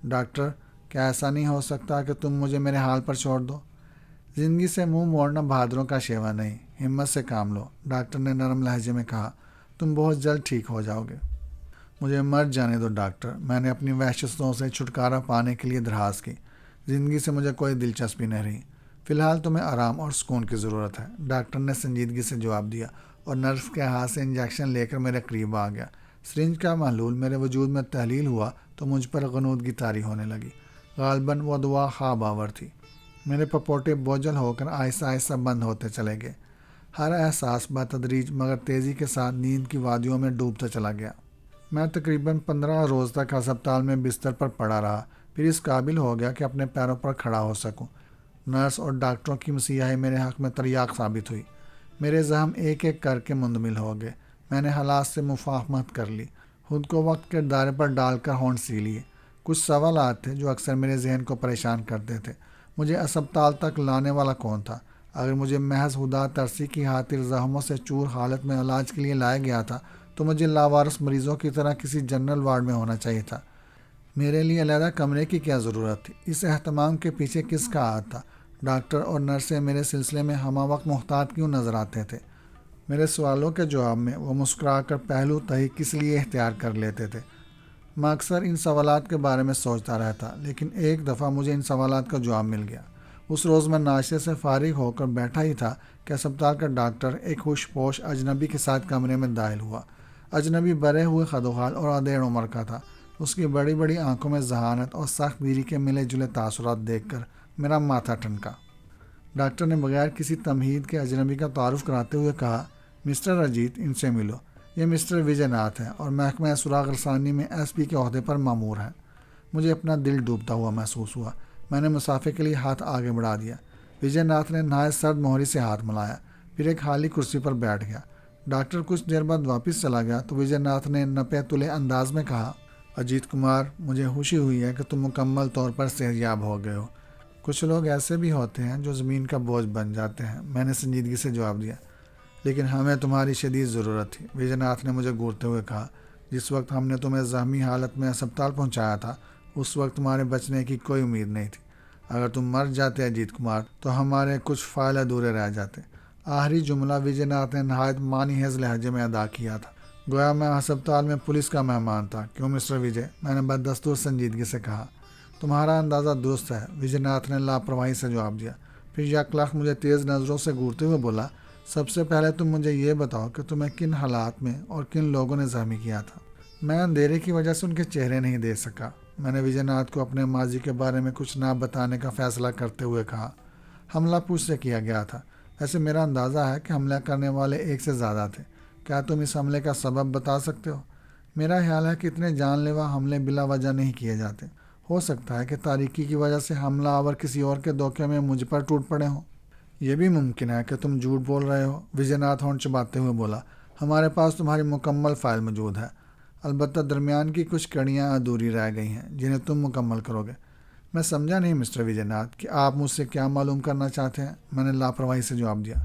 ڈاکٹر، کیا ایسا نہیں ہو سکتا کہ تم مجھے میرے حال پر چھوڑ دو؟ زندگی سے منہ موڑنا بہادروں کا شیوا نہیں، ہمت سے کام لو، ڈاکٹر نے نرم لہجے میں کہا، تم بہت جلد ٹھیک ہو جاؤ گے۔ مجھے مر جانے دو ڈاکٹر، میں نے اپنی وحشتوں سے چھٹکارا پانے کے لیے درخواست کی۔ زندگی سے مجھے کوئی دلچسپی نہیں رہی۔ فی الحال تمہیں آرام اور سکون کی ضرورت ہے، ڈاکٹر نے سنجیدگی سے جواب دیا اور نرس کے ہاتھ سے انجیکشن لے کر میرے قریب آ گیا۔ سرنج کا محلول میرے وجود میں تحلیل ہوا تو مجھ پر غنودگی طاری ہونے لگی۔ غالباً وہ دعا خواب آور تھی۔ میرے پپوٹے بوجھل ہو کر آہستہ آہستہ بند ہوتے چلے گئے۔ ہر احساس بتدریج مگر تیزی کے ساتھ نیند کی وادیوں میں ڈوبتا چلا گیا۔ میں تقریباً 15 روز تک ہسپتال میں بستر پر پڑا رہا، پھر اس قابل ہو گیا کہ اپنے پیروں پر کھڑا ہو سکوں۔ نرس اور ڈاکٹروں کی مسیحائی میرے حق میں تریاق ثابت ہوئی۔ میرے زخم ایک ایک کر کے مندمل ہو گئے۔ میں نے حالات سے مفاہمت کر لی، خود کو وقت کے دائرے پر ڈال کر ہونٹ سی لیے۔ کچھ سوالات تھے جو اکثر میرے ذہن کو پریشان کرتے تھے۔ مجھے اسپتال تک لانے والا کون تھا؟ اگر مجھے محض خدا ترسی کی خاطر زخموں سے چور حالت میں علاج کے لیے لایا گیا تھا تو مجھے لاوارث مریضوں کی طرح کسی جنرل وارڈ میں ہونا چاہیے تھا۔ میرے لیے علیحدہ کمرے کی کیا ضرورت تھی؟ اس اہتمام کے پیچھے کس کا ہاتھ تھا؟ ڈاکٹر اور نرسیں میرے سلسلے میں ہمہ وقت محتاط کیوں نظر آتے تھے؟ میرے سوالوں کے جواب میں وہ مسکرا کر پہلو تہی کس لیے اختیار کر لیتے تھے؟ میں اکثر ان سوالات کے بارے میں سوچتا رہتا، لیکن ایک دفعہ مجھے ان سوالات کا جواب مل گیا۔ اس روز میں ناشتے سے فارغ ہو کر بیٹھا ہی تھا کہ اسپتال کا ڈاکٹر ایک خوش پوش اجنبی کے ساتھ کمرے میں داخل ہوا۔ اجنبی برے ہوئے خدوخال اور ادھیڑ عمر کا تھا۔ اس کی بڑی بڑی آنکھوں میں ذہانت اور سخت دیری کے ملے جلے تاثرات دیکھ کر میرا ماتھا ٹھنکا۔ ڈاکٹر نے بغیر کسی تمہید کے اجنبی کا تعارف کراتے ہوئے کہا، مسٹر اجیت، ان سے ملو، یہ مسٹر وجے ناتھ ہیں اور محکمہ سراغ رسانی میں ایس پی کے عہدے پر مامور ہیں۔ مجھے اپنا دل ڈوبتا ہوا محسوس ہوا۔ میں نے مسافے کے لیے ہاتھ آگے بڑھا دیا۔ وجے ناتھ نے نہایت سرد مہری سے ہاتھ ملایا، پھر ایک خالی کرسی پر بیٹھ گیا۔ ڈاکٹر کچھ دیر بعد واپس چلا گیا تو وجے ناتھ نے نپے تلے انداز میں کہا، اجیت کمار، مجھے خوشی ہوئی ہے کہ تم مکمل طور پر صحت یاب ہو گئے ہو۔ کچھ لوگ ایسے بھی ہوتے ہیں جو زمین کا بوجھ بن جاتے ہیں، میں نے سنجیدگی سے جواب دیا، لیکن ہمیں تمہاری شدید ضرورت تھی۔ وجے ناتھ نے مجھے گھورتے ہوئے کہا، جس وقت ہم نے تمہیں زخمی حالت میں اسپتال پہنچایا تھا اس وقت تمہارے بچنے کی کوئی امید نہیں تھی۔ اگر تم مر جاتے اجیت کمار تو ہمارے کچھ فائل ادھورے رہ جاتے۔ آخری جملہ وجے ناتھ نے نہایت معنی خیز لہجے میں ادا کیا تھا، گویا میں ہسپتال میں پولیس کا مہمان تھا۔ کیوں مسٹر وجے؟ میں نے بددستور سنجیدگی سے کہا۔ تمہارا اندازہ درست ہے، وجے ناتھ نے لاپرواہی سے جواب دیا، پھر یک لخت مجھے تیز نظروں سے گھورتے ہوئے بولا، سب سے پہلے تم مجھے یہ بتاؤ کہ تمہیں کن حالات میں اور کن لوگوں نے زخمی کیا تھا؟ میں اندھیرے کی وجہ سے ان کے چہرے نہیں دیکھ سکا۔ میں نے وجے ناتھ کو اپنے ماضی کے بارے میں کچھ نہ بتانے کا فیصلہ کرتے ہوئے کہا، حملہ پوچھ سے کیا گیا تھا، ویسے میرا اندازہ ہے کہ حملہ کرنے والے ایک سے زیادہ تھے۔ کیا تم اس حملے کا سبب بتا سکتے ہو؟ میرا خیال ہے کہ اتنے جان لیوا حملے بلا وجہ نہیں کیے جاتے۔ ہو سکتا ہے کہ تاریکی کی وجہ سے حملہ آور کسی اور کے دھوکے میں مجھ پر ٹوٹ پڑے ہوں۔ یہ بھی ممکن ہے کہ تم جھوٹ بول رہے ہو، وجے ناتھ ہونٹ چباتے ہوئے بولا۔ ہمارے پاس تمہاری مکمل فائل موجود ہے، البتہ درمیان کی کچھ کڑیاں ادھوری رہ گئی ہیں جنہیں تم مکمل کرو گے۔ میں سمجھا نہیں مسٹر وجے ناتھ کہ آپ مجھ سے کیا معلوم کرنا چاہتے ہیں، میں نے لاپرواہی سے جواب دیا۔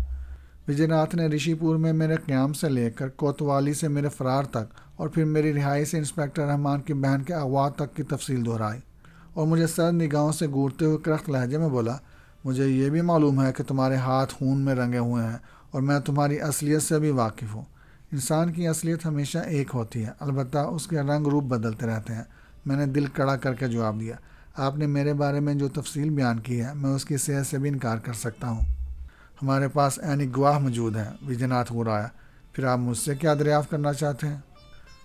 وجے ناتھ نے رشی پور میں میرے قیام سے لے کر کوتوالی سے میرے فرار تک اور پھر میری رہائی سے انسپکٹر رحمان کی بہن کے اغوا تک کی تفصیل دہرائی اور مجھے سرد نگاہوں سے گھورتے ہوئے کرخت لہجے میں بولا، مجھے یہ بھی معلوم ہے کہ تمہارے ہاتھ خون میں رنگے ہوئے ہیں اور میں تمہاری اصلیت سے بھی واقف ہوں۔ انسان کی اصلیت ہمیشہ ایک ہوتی ہے، البتہ اس کے رنگ روپ بدلتے رہتے ہیں، میں نے دل کڑا کر کے جواب دیا۔ آپ نے میرے بارے میں جو تفصیل بیان کی ہے میں اس کی صحت سے بھی انکار کر سکتا ہوں۔ ہمارے پاس عینی گواہ موجود ہیں، وجے ناتھ غرایا۔ پھر آپ مجھ سے کیا دریافت کرنا چاہتے ہیں؟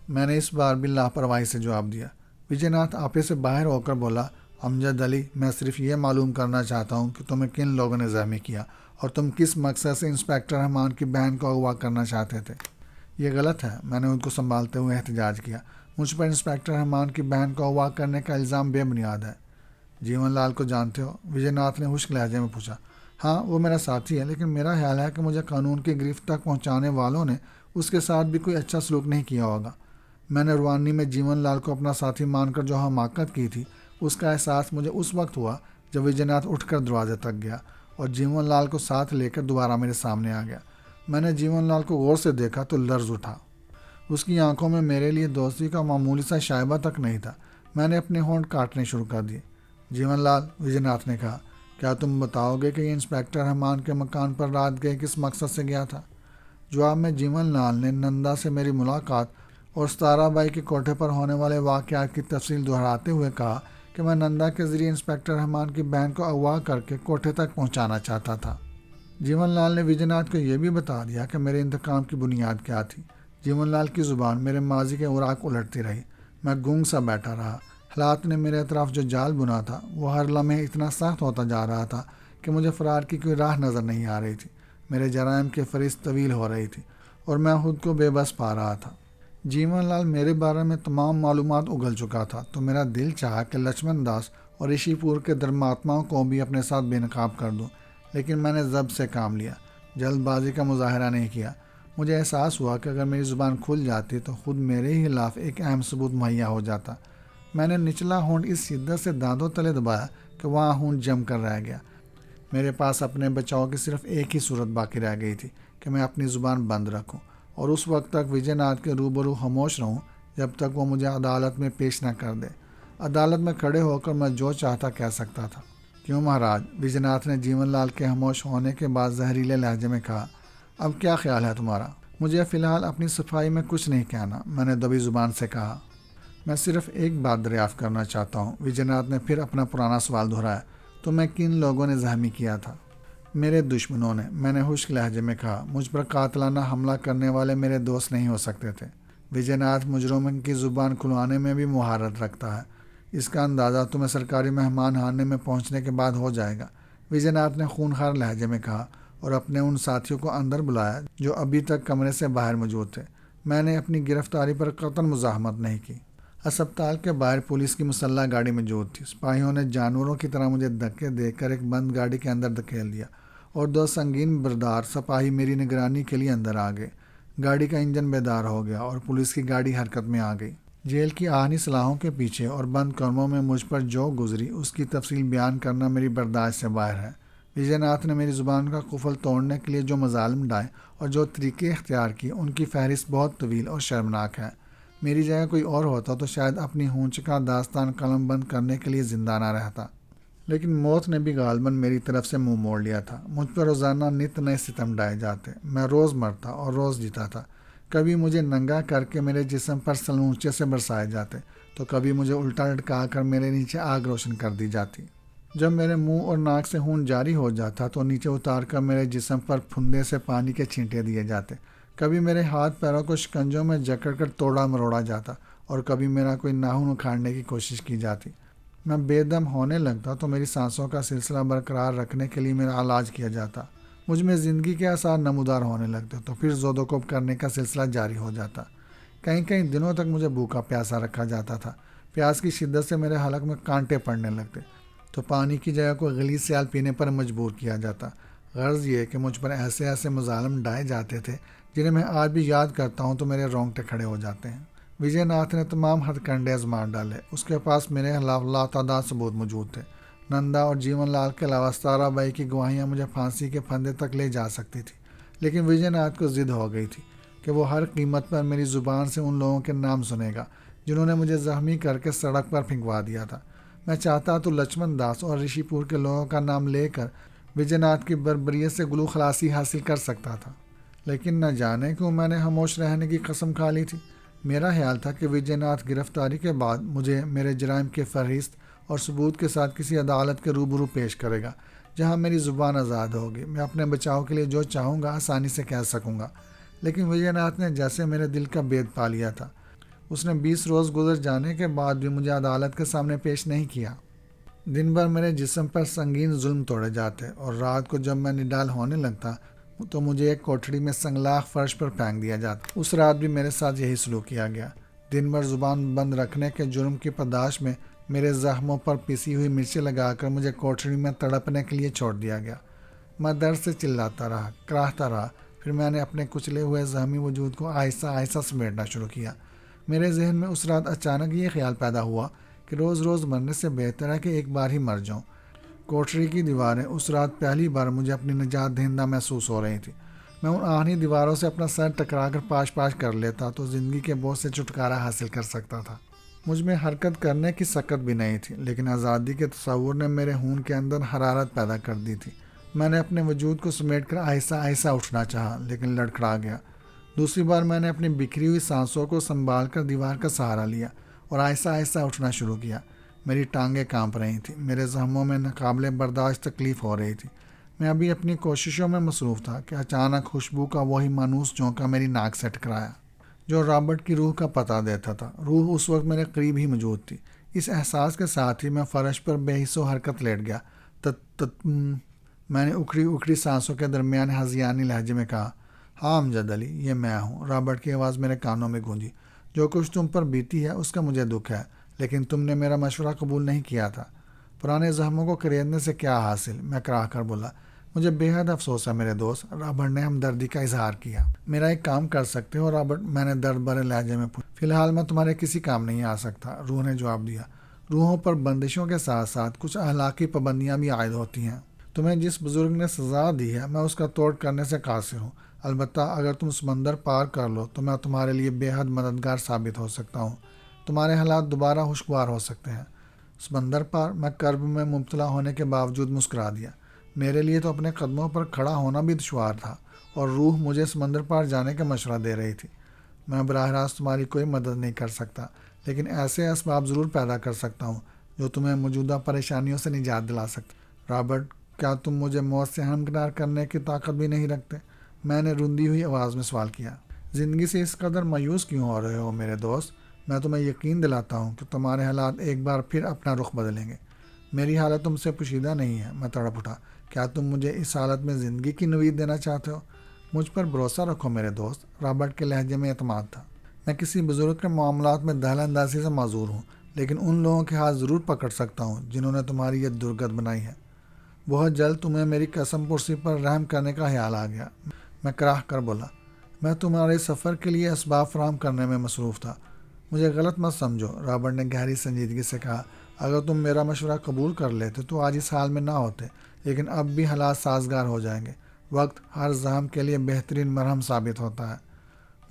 میں نے اس بار بھی لاپرواہی سے جواب دیا۔ وجے ناتھ آپے سے باہر ہو کر بولا، امجد علی، میں صرف یہ معلوم کرنا چاہتا ہوں کہ تمہیں کن لوگوں نے زخمی کیا اور تم کس مقصد سے انسپکٹر رحمان کی بہن کو اغوا کرنا چاہتے تھے۔ یہ غلط ہے، میں نے ان کو سنبھالتے ہوئے احتجاج کیا۔ مجھ پر انسپکٹر رحمان کی بہن کو اغوا کرنے کا الزام بے بنیاد ہے۔ جیون لال کو جانتے ہو؟ وجے ناتھ نے خشک لہجے میں پوچھا۔ ہاں، وہ میرا ساتھی ہے، لیکن میرا خیال ہے کہ مجھے قانون کی گرفت تک پہنچانے والوں نے اس کے ساتھ بھی کوئی اچھا سلوک نہیں کیا ہوگا۔ میں نے روانی میں جیون لال کو اپنا ساتھی مان کر جو حماقت کی تھی، اس کا احساس مجھے اس وقت ہوا جب وجے ناتھ اٹھ کر دروازے تک گیا اور جیون لال کو ساتھ لے کر دوبارہ میرے سامنے آ گیا۔ میں نے جیون لال کو غور سے دیکھا تو لرز اٹھا۔ اس کی آنکھوں میں میرے لیے دوستی کا معمولی سا شائبہ تک نہیں تھا۔ میں نے اپنے ہونٹ کاٹنے شروع کر دیے۔ جیون لال، وجے ناتھ نے کہا، کیا تم بتاؤ گے کہ یہ انسپکٹر رحمان کے مکان پر رات گئے کس مقصد سے گیا تھا؟ جواب میں جیون لال نے نندا سے میری ملاقات اور ستارہ بائی کے کوٹھے پر ہونے والے واقعات کی تفصیل دہراتے ہوئے کہا کہ میں نندا کے ذریعے انسپکٹر رحمان کی بہن کو اغوا کر کے کوٹھے تک پہنچانا چاہتا تھا۔ جیون لال نے وجے ناتھ کو یہ بھی بتا دیا کہ میرے انتقام کی بنیاد کیا تھی۔ جیون لال کی زبان میرے ماضی کے اوراق الٹتی رہی۔ میں گونگ سا بیٹھا رہا۔ حالات نے میرے اطراف جو جال بنا تھا وہ ہر لمحے اتنا سخت ہوتا جا رہا تھا کہ مجھے فرار کی کوئی راہ نظر نہیں آ رہی تھی۔ میرے جرائم کی فہرست طویل ہو رہی تھی اور میں خود کو بے بس پا رہا تھا۔ جیون لال میرے بارے میں تمام معلومات اگل چکا تھا تو میرا دل چاہا کہ لچمن داس اور رشی پور کے دھرماتماؤں کو بھی اپنے ساتھ بے نقاب کر دوں، لیکن میں نے ضبط سے کام لیا، جلد بازی کا مظاہرہ نہیں کیا۔ مجھے احساس ہوا کہ اگر میری زبان کھل جاتی تو خود میرے ہی خلاف ایک اہم ثبوت مہیا ہو جاتا۔ میں نے نچلا ہونٹ اس شدت سے دانتوں تلے دبایا کہ وہاں ہونٹ جم کر رہ گیا۔ میرے پاس اپنے بچاؤ کی صرف ایک ہی صورت باقی رہ گئی تھی کہ میں اپنی زبان بند رکھوں اور اس وقت تک وجے ناتھ کے روبرو خاموش رہوں جب تک وہ مجھے عدالت میں پیش نہ کر دے۔ عدالت میں کھڑے ہو کر میں جو چاہتا کہہ سکتا تھا۔ کیوں مہاراج؟ وجے ناتھ نے جیون لال کے خاموش ہونے کے بعد زہریلے لہجے میں کہا، اب کیا خیال ہے تمہارا؟ مجھے فی الحال اپنی صفائی میں کچھ نہیں کہنا، میں نے دبی زبان سے کہا۔ میں صرف ایک بات دریافت کرنا چاہتا ہوں، وجے ناتھ نے پھر اپنا پرانا سوال دہرایا، تو میں کن لوگوں نے زخمی کیا تھا؟ میرے دشمنوں نے، میں نے خشک لہجے میں کہا۔ مجھ پر قاتلانہ حملہ کرنے والے میرے دوست نہیں ہو سکتے تھے۔ وجے ناتھ مجرم کی زبان کھلوانے میں بھی مہارت رکھتا ہے، اس کا اندازہ تمہیں سرکاری مہمان خانے میں پہنچنے کے بعد ہو جائے گا، وجے ناتھ نے خونخوار لہجے میں کہا اور اپنے ان ساتھیوں کو اندر بلایا جو ابھی تک کمرے سے باہر موجود تھے۔ میں نے اپنی گرفتاری پر قطعاً مزاحمت نہیں کی۔ اسپتال کے باہر پولیس کی مسلح گاڑی موجود تھی۔ سپاہیوں نے جانوروں کی طرح مجھے دھکے دے کر ایک بند گاڑی کے اندر دھکیل دیا اور دو سنگین بردار سپاہی میری نگرانی کے لیے اندر آ گئے۔ گاڑی کا انجن بیدار ہو گیا اور پولیس کی گاڑی حرکت میں آ گئی۔ جیل کی آہنی صلاحوں کے پیچھے اور بند کمروں میں مجھ پر جو گزری اس کی تفصیل بیان کرنا میری برداشت سے باہر ہے۔ وجے ناتھ نے میری زبان کا قفل توڑنے کے لیے جو مظالم ڈھائے اور جو طریقے اختیار کیے ان کی فہرست بہت طویل اور شرمناک ہے۔ میری جگہ کوئی اور ہوتا تو شاید اپنی ہونچ کا داستان قلم بند کرنے کے لیے زندہ نہ رہتا، لیکن موت نے بھی غالباً میری طرف سے منہ موڑ لیا تھا۔ مجھ پر روزانہ نت نئے ستم ڈھائے جاتے، میں روز مرتا اور روز جیتا تھا۔ کبھی مجھے ننگا کر کے میرے جسم پر سلونچے سے برسائے جاتے تو کبھی مجھے الٹا لٹکا کر میرے نیچے آگ روشن کر دی جاتی۔ جب میرے منہ اور ناک سے خون جاری ہو جاتا تو نیچے اتار کر میرے جسم پر پھندے سے پانی کے چھینٹے دیے جاتے۔ کبھی میرے ہاتھ پیروں کو شکنجوں میں جکڑ کر توڑا مروڑا جاتا اور کبھی میرا کوئی ناخن اکھاڑنے کی کوشش کی جاتی۔ میں بے دم ہونے لگتا تو میری سانسوں کا سلسلہ برقرار رکھنے کے لیے میرا علاج کیا جاتا۔ مجھ میں زندگی کے آثار نمودار ہونے لگتے تو پھر زود و کوب کرنے کا سلسلہ جاری ہو جاتا۔ کئی کئی دنوں تک مجھے بھوکا پیاسا رکھا جاتا تھا۔ پیاس کی شدت سے میرے حلق میں کانٹے پڑنے لگتے تو پانی کی جگہ کو غلیظ سیال پینے پر مجبور کیا جاتا۔ غرض یہ کہ مجھ پر ایسے ایسے مظالم ڈھائے جاتے تھے جنہیں میں آج بھی یاد کرتا ہوں تو میرے رونگٹے کھڑے ہو جاتے ہیں۔ وجے ناتھ نے تمام ہتھ کنڈے آزما ڈالے۔ اس کے پاس میرے خلاف لاتعداد ثبوت موجود تھے۔ نندا اور جیون لال کے علاوہ ستارہ بائی کی گواہیاں مجھے پھانسی کے پھندے تک لے جا سکتی تھی، لیکن وجے ناتھ کو ضد ہو گئی تھی کہ وہ ہر قیمت پر میری زبان سے ان لوگوں کے نام سنے گا جنہوں نے مجھے زخمی کر کے سڑک پر پھینکوا دیا تھا۔ میں چاہتا تو لچمن داس اور رشی پور کے لوگوں کا نام لے کر وجے ناتھ کی بربریت سے گلو خلاصی حاصل کر سکتا تھا، لیکن نہ جانے کیوں میں نے خاموش رہنے کی قسم کھا لی تھی۔ میرا خیال تھا کہ وجے ناتھ گرفتاری کے بعد مجھے میرے جرائم کی فہرست اور ثبوت کے ساتھ کسی عدالت کے روبرو پیش کرے گا جہاں میری زبان آزاد ہوگی، میں اپنے بچاؤ کے لیے جو چاہوں گا آسانی سے کہہ سکوں گا۔ لیکن وجے ناتھ نے جیسے میرے دل کا بید پا لیا تھا۔ اس نے 20 روز گزر جانے کے بعد بھی مجھے عدالت کے سامنے پیش نہیں کیا۔ دن بھر میرے جسم پر سنگین ظلم توڑے جاتے اور رات کو جب میں نڈال ہونے لگتا تو مجھے ایک کوٹھڑی میں سنگلاخ فرش پر پھینک دیا جاتا۔ اس رات بھی میرے ساتھ یہی سلوک کیا گیا۔ دن بھر زبان بند رکھنے کے جرم کی پاداش میں میرے زخموں پر پسی ہوئی مرچیں لگا کر مجھے کوٹھڑی میں تڑپنے کے لیے چھوڑ دیا گیا۔ میں درد سے چلاتا رہا، کراہتا رہا۔ پھر میں نے اپنے کچلے ہوئے زخمی وجود کو آہستہ آہستہ سمیٹنا شروع کیا۔ میرے ذہن میں اس رات اچانک یہ خیال پیدا ہوا کہ روز روز مرنے سے بہتر ہے کہ ایک بار ہی مر جاؤں۔ کوٹھڑی کی دیواریں اس رات پہلی بار مجھے اپنی نجات دہندہ محسوس ہو رہی تھی۔ میں ان آہنی دیواروں سے اپنا سر ٹکرا کر پاش پاش کر لیتا تو زندگی کے بوجھ سے چھٹکارا حاصل کر سکتا تھا۔ مجھ میں حرکت کرنے کی سکت بھی نہیں تھی، لیکن آزادی کے تصور نے میرے خون کے اندر حرارت پیدا کر دی تھی۔ میں نے اپنے وجود کو سمیٹ کر آہستہ آہستہ اٹھنا چاہا، لیکن لڑکھڑا گیا۔ دوسری بار میں نے اپنی بکھری ہوئی سانسوں کو سنبھال کر دیوار کا سہارا لیا اور آہستہ آہستہ اٹھنا شروع کیا۔ میری ٹانگیں کانپ رہی تھیں، میرے زخموں میں ناقابل برداشت تکلیف ہو رہی تھی۔ میں ابھی اپنی کوششوں میں مصروف تھا کہ اچانک خوشبو کا وہی مانوس جھونکا میری ناک سے ٹکرایا، جو رابرٹ کی روح کا پتہ دیتا تھا۔ روح اس وقت میرے قریب ہی موجود تھی۔ اس احساس کے ساتھ ہی میں فرش پر بے حس و حرکت لیٹ گیا۔ میں نے اکھڑی اکھڑی سانسوں کے درمیان ہذیانی لہجے میں کہا، ہاں امجد علی، یہ میں ہوں۔ رابرٹ کی آواز میرے کانوں میں گونجی۔ جو کچھ تم پر بیتی ہے اس کا مجھے دکھ ہے، لیکن تم نے میرا مشورہ قبول نہیں کیا تھا۔ پرانے زخموں کو کریدنے سے کیا حاصل؟ میں کراہ کر بولا۔ مجھے بے حد افسوس ہے میرے دوست، رابرٹ نے ہمدردی کا اظہار کیا۔ میرا ایک کام کر سکتے ہو رابرٹ؟ میں نے درد بھرے لہجے میں پوچھا۔ فی الحال میں تمہارے کسی کام نہیں آ سکتا، روح نے جواب دیا۔ روحوں پر بندشوں کے ساتھ ساتھ کچھ اخلاقی پابندیاں بھی عائد ہوتی ہیں۔ تمہیں جس بزرگ نے سزا دی ہے میں اس کا توڑ کرنے سے قاصر ہوں۔ البتہ اگر تم سمندر پار کر لو تو میں تمہارے لیے بے حد مددگار ثابت ہو سکتا ہوں۔ تمہارے حالات دوبارہ خوشگوار ہو سکتے ہیں۔ سمندر پار؟ میں کرب میں مبتلا ہونے کے باوجود مسکرا دیا۔ میرے لیے تو اپنے قدموں پر کھڑا ہونا بھی دشوار تھا، اور روح مجھے سمندر پار جانے کا مشورہ دے رہی تھی۔ میں براہ راست تمہاری کوئی مدد نہیں کر سکتا، لیکن ایسے اسباب ضرور پیدا کر سکتا ہوں جو تمہیں موجودہ پریشانیوں سے نجات دلا سکتے۔ رابرٹ، کیا تم مجھے موت سے ہمکنار کرنے کی طاقت بھی نہیں رکھتے؟ میں نے روندی ہوئی آواز میں سوال کیا۔ زندگی سے اس قدر مایوس کیوں ہو رہے ہو میرے دوست؟ میں تمہیں یقین دلاتا ہوں کہ تمہارے حالات ایک بار پھر اپنا رخ بدلیں گے۔ میری حالت تم سے پوشیدہ نہیں ہے، میں تڑپ اٹھا۔ کیا تم مجھے اس حالت میں زندگی کی نوید دینا چاہتے ہو؟ مجھ پر بھروسہ رکھو میرے دوست، رابرٹ کے لہجے میں اعتماد تھا۔ میں کسی بزرگ کے معاملات میں دخل اندازی سے معذور ہوں، لیکن ان لوگوں کے ہاتھ ضرور پکڑ سکتا ہوں جنہوں نے تمہاری یہ درگت بنائی ہے۔ بہت جلد تمہیں میری قسم پرسی پر رحم کرنے کا خیال آ گیا، میں کراہ کر بولا۔ میں تمہارے سفر کے لیے اسباب فراہم کرنے میں مصروف تھا۔ مجھے غلط مت سمجھو، رابرٹ نے گہری سنجیدگی سے کہا۔ اگر تم میرا مشورہ قبول کر لیتے تو آج اس حال میں نہ ہوتے، لیکن اب بھی حالات سازگار ہو جائیں گے۔ وقت ہر زخم کے لیے بہترین مرہم ثابت ہوتا ہے۔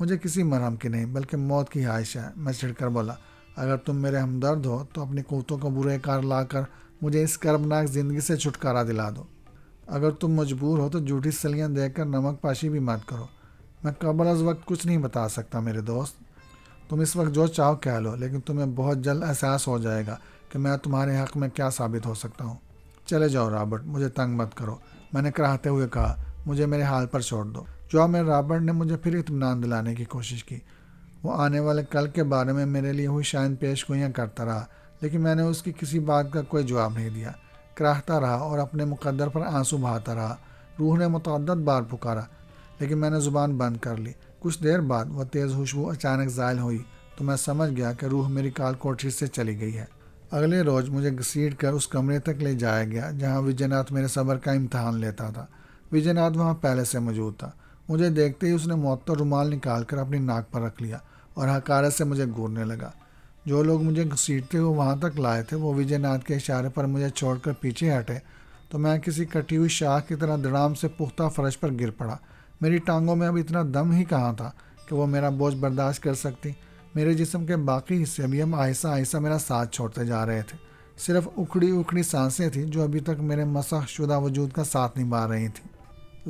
مجھے کسی مرہم کی نہیں بلکہ موت کی خواہش ہے، میں چڑھ کر بولا۔ اگر تم میرے ہمدرد ہو تو اپنی قوتوں کو برے کار لا کر مجھے اس کربناک زندگی سے چھٹکارا دلا دو۔ اگر تم مجبور ہو تو جھوٹی سلیاں دے کر نمک پاشی بھی مت کرو۔ میں قبل از وقت کچھ نہیں بتا سکتا میرے دوست۔ تم اس وقت جو چاہو کہہ لو، لیکن تمہیں بہت جلد احساس ہو جائے گا کہ میں تمہارے حق میں کیا ثابت ہو سکتا ہوں۔ چلے جاؤ رابرٹ، مجھے تنگ مت کرو، میں نے کراہتے ہوئے کہا۔ مجھے میرے حال پر چھوڑ دو۔ جواب میں رابرٹ نے مجھے پھر اطمینان دلانے کی کوشش کی۔ وہ آنے والے کل کے بارے میں میرے لیے ہوئی شائن پیش گوئیاں کرتا رہا، لیکن میں نے اس کی کسی بات کا کوئی جواب نہیں دیا۔ کراہتا رہا اور اپنے مقدر پر آنسو بہاتا رہا۔ روح نے متعدد بار پکارا، لیکن میں نے زبان بند کر لی۔ کچھ دیر بعد وہ تیز خوشبو اچانک زائل ہوئی تو میں سمجھ گیا کہ روح میری کال کوٹری سے چلی گئی ہے۔ اگلے روز مجھے گھسیٹ کر اس کمرے تک لے جایا گیا جہاں وجے ناتھ میرے صبر کا امتحان لیتا تھا۔ وجے ناتھ وہاں پہلے سے موجود تھا۔ مجھے دیکھتے ہی اس نے معطر رومال نکال کر اپنی ناک پر رکھ لیا اور حقارت سے مجھے گھورنے لگا۔ جو لوگ مجھے گھسیٹتے ہوئے وہاں تک لائے تھے وہ وجے ناتھ کے اشارے پر مجھے چھوڑ کر پیچھے ہٹے تو میں کسی کٹی ہوئی شاخ کی طرح دڑام سے پختہ فرش پر گر پڑا۔ میری ٹانگوں میں اب اتنا دم ہی کہاں تھا کہ وہ میرا بوجھ برداشت کر سکتی۔ میرے جسم کے باقی حصے بھی اب آہستہ آہستہ میرا ساتھ چھوڑتے جا رہے تھے۔ صرف اکھڑی اکھڑی سانسیں تھیں جو ابھی تک میرے مسخ شدہ وجود کا ساتھ نبھا رہی تھیں۔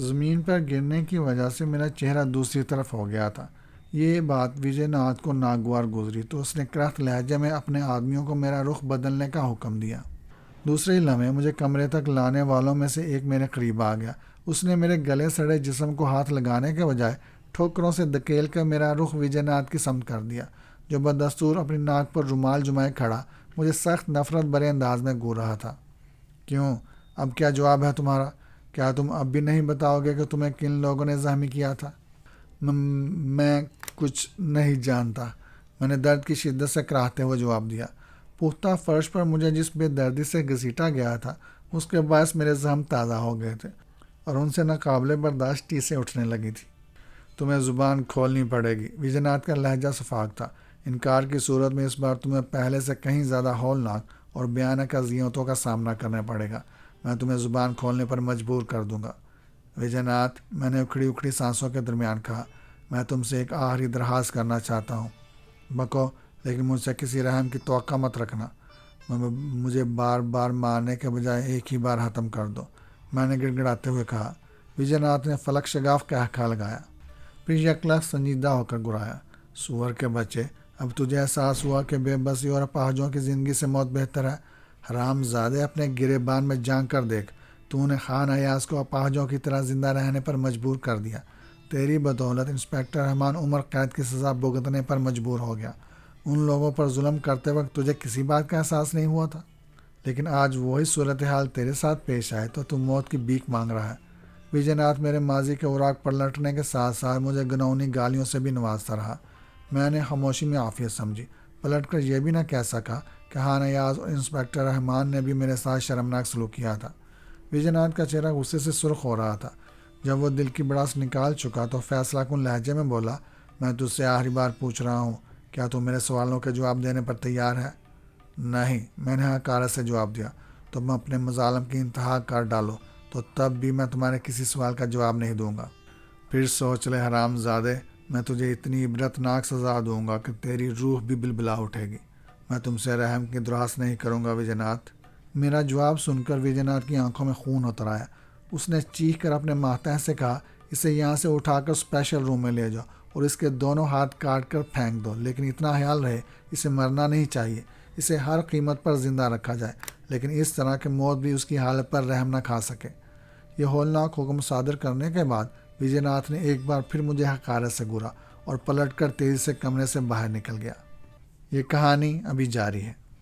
زمین پر گرنے کی وجہ سے میرا چہرہ دوسری طرف ہو گیا تھا۔ یہ بات وجے ناتھ کو ناگوار گزری تو اس نے کرخت لہجے میں اپنے آدمیوں کو میرا رخ بدلنے کا حکم دیا۔ دوسرے ہی لمحے مجھے کمرے تک لانے والوں میں سے ایک میرے قریب آ گیا۔ اس نے میرے گلے سڑے جسم کو ہاتھ لگانے کے بجائے ٹھوکروں سے دھکیل کر میرا رخ وجے ناتھ کی سمت کر دیا، جو بدستور اپنی ناک پر رومال جمائے کھڑا مجھے سخت نفرت بھرے انداز میں گور رہا تھا۔ کیوں؟ اب کیا جواب ہے تمہارا؟ کیا تم اب بھی نہیں بتاؤ گے کہ تمہیں کن لوگوں نے زخمی کیا تھا؟ میں کچھ نہیں جانتا، میں نے درد کی شدت سے کراہتے ہوئے جواب دیا۔ پختہ فرش پر مجھے جس بے دردی سے گھسیٹا گیا تھا اس کے باعث میرے زخم تازہ ہو گئے تھے اور ان سے ناقابل برداشت ٹیسیں اٹھنے لگی تھی۔ تمہیں زبان کھولنی پڑے گی۔ وجے ناتھ کا لہجہ شفاق تھا۔ انکار کی صورت میں اس بار تمہیں پہلے سے کہیں زیادہ ہولناک اور بھیانک اذیتوں کا سامنا کرنا پڑے گا۔ میں تمہیں زبان کھولنے پر مجبور کر دوں گا۔ وجے ناتھ، میں نے اکھڑی اکھڑی سانسوں کے درمیان کہا، میں تم سے ایک آخری درخواست کرنا چاہتا ہوں۔ بکو، لیکن مجھ سے کسی رحم کی توقع مت رکھنا۔ مجھے بار بار مارنے کے بجائے ایک ہی بار ختم کر دو، میں نے گڑ گڑاتے ہوئے کہا۔ وجے ناتھ نے فلک شگاف قہقہہ لگایا، پھر یکلا سنجیدہ ہو کر گرایا۔ سور کے بچے، اب تجھے احساس ہوا کہ بے بسی اور اپاہجوں کی زندگی سے موت بہتر ہے؟ حرام زادے، اپنے گریبان میں جھانک کر دیکھ، تو نے خان ایاز کو اپاہجوں کی طرح زندہ رہنے پر مجبور کر دیا۔ تیری بدولت انسپکٹر رحمان عمر قید کی سزا بھگتنے پر مجبور ہو گیا۔ ان لوگوں پر ظلم کرتے وقت تجھے کسی بات کا احساس نہیں ہوا تھا، لیکن آج وہی صورتحال تیرے ساتھ پیش آئے تو تم موت کی بھیک مانگ رہا ہے۔ وجے ناتھ میرے ماضی کے اوراق پلٹنے کے ساتھ ساتھ مجھے گناؤنی گالیوں سے بھی نوازتا رہا۔ میں نے خاموشی میں عافیت سمجھی، پلٹ کر یہ بھی نہ کہہ سکا کہ خان ایاز اور انسپکٹر رحمان نے بھی میرے ساتھ شرمناک سلوک کیا تھا۔ وجے ناتھ کا چہرہ غصے سے سرخ ہو رہا تھا۔ جب وہ دل کی بڑاس نکال چکا تو فیصلہ کن لہجے میں بولا، میں تجھ سے آخری بار پوچھ رہا ہوں، کیا تو میرے سوالوں کے جواب دینے پر تیار ہے؟ نہیں، میں نے حقارت سے جواب دیا۔ تم اپنے مظالم کی انتہا کر ڈالو تو تب بھی میں تمہارے کسی سوال کا جواب نہیں دوں گا۔ پھر سوچ لے حرام زادے، میں تجھے اتنی عبرتناک سزا دوں گا کہ تیری روح بھی بلبلا اٹھے گی۔ میں تم سے رحم کی درخواست نہیں کروں گا وجے ناتھ۔ میرا جواب سن کر وجے ناتھ کی آنکھوں میں خون اتر آیا۔ اس نے چیخ کر اپنے ماتحت سے کہا، اسے یہاں سے اٹھا کر اسپیشل روم میں لے جاؤ اور اس کے دونوں ہاتھ کاٹ کر پھینک دو، لیکن اتنا خیال رہے اسے مرنا نہیں چاہیے۔ اسے ہر قیمت پر زندہ رکھا جائے، لیکن اس طرح کہ موت بھی اس کی حالت پر رحم نہ کھا سکے۔ یہ ہولناک حکم صادر کرنے کے بعد وجے ناتھ نے ایک بار پھر مجھے حقارت سے گھورا اور پلٹ کر تیزی سے کمرے سے باہر نکل گیا۔ یہ کہانی ابھی جاری ہے۔